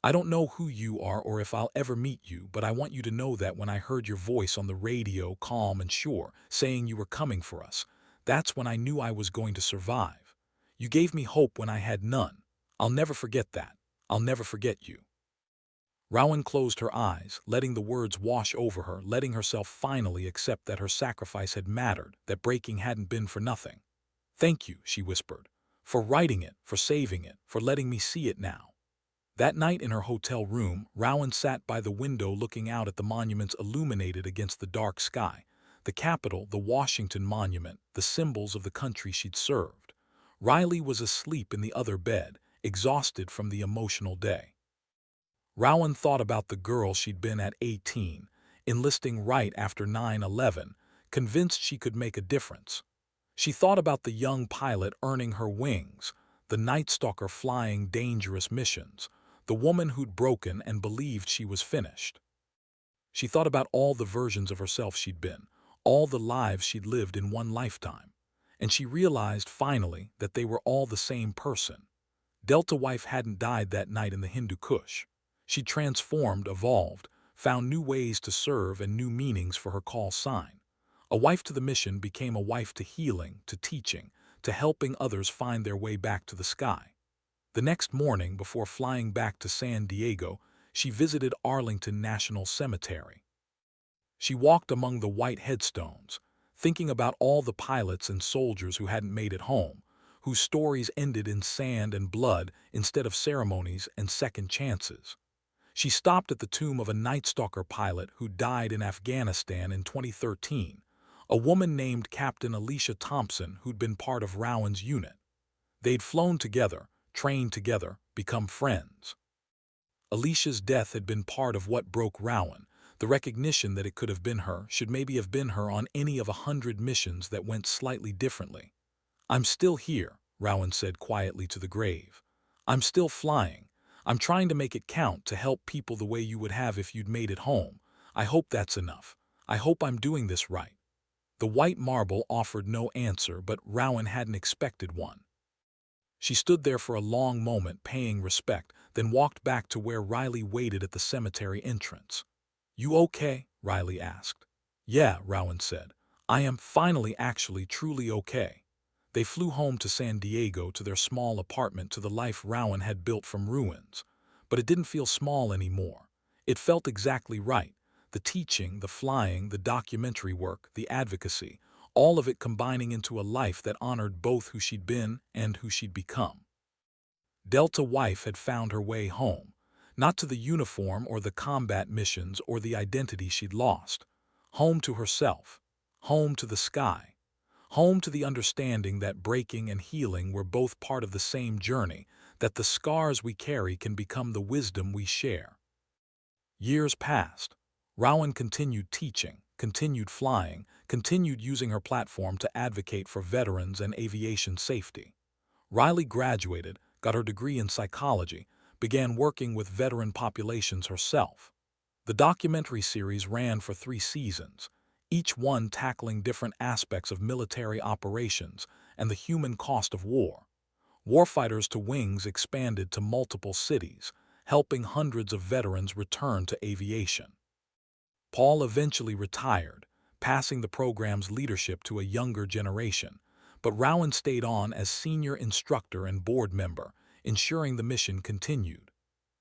"I don't know who you are or if I'll ever meet you, but I want you to know that when I heard your voice on the radio, calm and sure, saying you were coming for us, that's when I knew I was going to survive. You gave me hope when I had none. I'll never forget that. I'll never forget you." Rowan closed her eyes, letting the words wash over her, letting herself finally accept that her sacrifice had mattered, that breaking hadn't been for nothing. "Thank you," she whispered, "for writing it, for saving it, for letting me see it now." That night in her hotel room, Rowan sat by the window looking out at the monuments illuminated against the dark sky. The Capitol, the Washington Monument, the symbols of the country she'd served. Riley was asleep in the other bed, exhausted from the emotional day. Rowan thought about the girl she'd been at 18, enlisting right after 9/11, convinced she could make a difference. She thought about the young pilot earning her wings, the Night Stalker flying dangerous missions, the woman who'd broken and believed she was finished. She thought about all the versions of herself she'd been, all the lives she'd lived in one lifetime, and she realized finally that they were all the same person. Delta Wife hadn't died that night in the Hindu Kush. She transformed, evolved, found new ways to serve and new meanings for her call sign. A wife to the mission became a wife to healing, to teaching, to helping others find their way back to the sky. The next morning, before flying back to San Diego, she visited Arlington National Cemetery. She walked among the white headstones, thinking about all the pilots and soldiers who hadn't made it home, whose stories ended in sand and blood instead of ceremonies and second chances. She stopped at the tomb of a Night Stalker pilot who died in Afghanistan in 2013, a woman named Captain Alicia Thompson who'd been part of Rowan's unit. They'd flown together, trained together, become friends. Alicia's death had been part of what broke Rowan, the recognition that it could have been her, should maybe have been her on any of 100 missions that went slightly differently. "I'm still here," Rowan said quietly to the grave. "I'm still flying. I'm trying to make it count to help people the way you would have if you'd made it home. I hope that's enough. I hope I'm doing this right." The white marble offered no answer, but Rowan hadn't expected one. She stood there for a long moment, paying respect, then walked back to where Riley waited at the cemetery entrance. "You okay?" Riley asked. "Yeah," Rowan said. "I am finally actually truly okay." They flew home to San Diego, to their small apartment, to the life Rowan had built from ruins. But it didn't feel small anymore. It felt exactly right. The teaching, the flying, the documentary work, the advocacy, all of it combining into a life that honored both who she'd been and who she'd become. Delta Wife had found her way home, not to the uniform or the combat missions or the identity she'd lost. Home to herself. Home to the sky. Home to the understanding that breaking and healing were both part of the same journey, that the scars we carry can become the wisdom we share. Years passed. Rowan continued teaching, continued flying, continued using her platform to advocate for veterans and aviation safety. Riley graduated, got her degree in psychology, began working with veteran populations herself. The documentary series ran for 3 seasons, each one tackling different aspects of military operations and the human cost of war. Warfighters to Wings expanded to multiple cities, helping hundreds of veterans return to aviation. Paul eventually retired, passing the program's leadership to a younger generation, but Rowan stayed on as senior instructor and board member, ensuring the mission continued.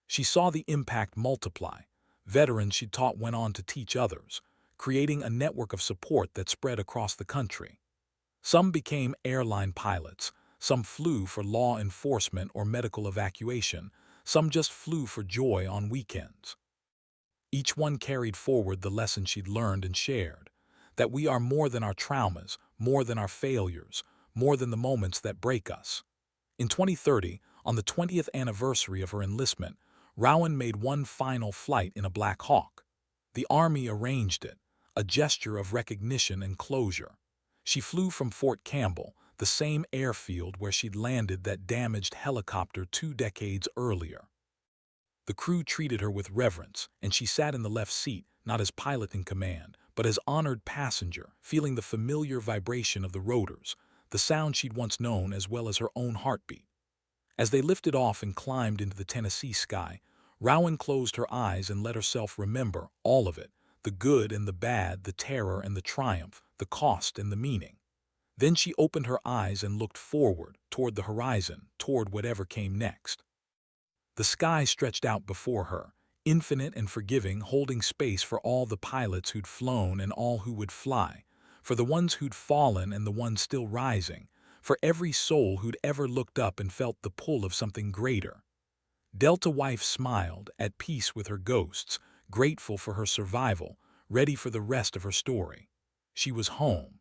She saw the impact multiply. Veterans she taught went on to teach others, creating a network of support that spread across the country. Some became airline pilots, some flew for law enforcement or medical evacuation, some just flew for joy on weekends. Each one carried forward the lesson she'd learned and shared, that we are more than our traumas, more than our failures, more than the moments that break us. In 2030, on the 20th anniversary of her enlistment, Rowan made one final flight in a Black Hawk. The Army arranged it, a gesture of recognition and closure. She flew from Fort Campbell, the same airfield where she'd landed that damaged helicopter 2 decades earlier. The crew treated her with reverence, and she sat in the left seat, not as pilot in command, but as honored passenger, feeling the familiar vibration of the rotors, the sound she'd once known as well as her own heartbeat. As they lifted off and climbed into the Tennessee sky, Rowan closed her eyes and let herself remember all of it, the good and the bad, the terror and the triumph, the cost and the meaning. Then she opened her eyes and looked forward, toward the horizon, toward whatever came next. The sky stretched out before her, infinite and forgiving, holding space for all the pilots who'd flown and all who would fly, for the ones who'd fallen and the ones still rising, for every soul who'd ever looked up and felt the pull of something greater. Delta Wife smiled, at peace with her ghosts, grateful for her survival, ready for the rest of her story. She was home.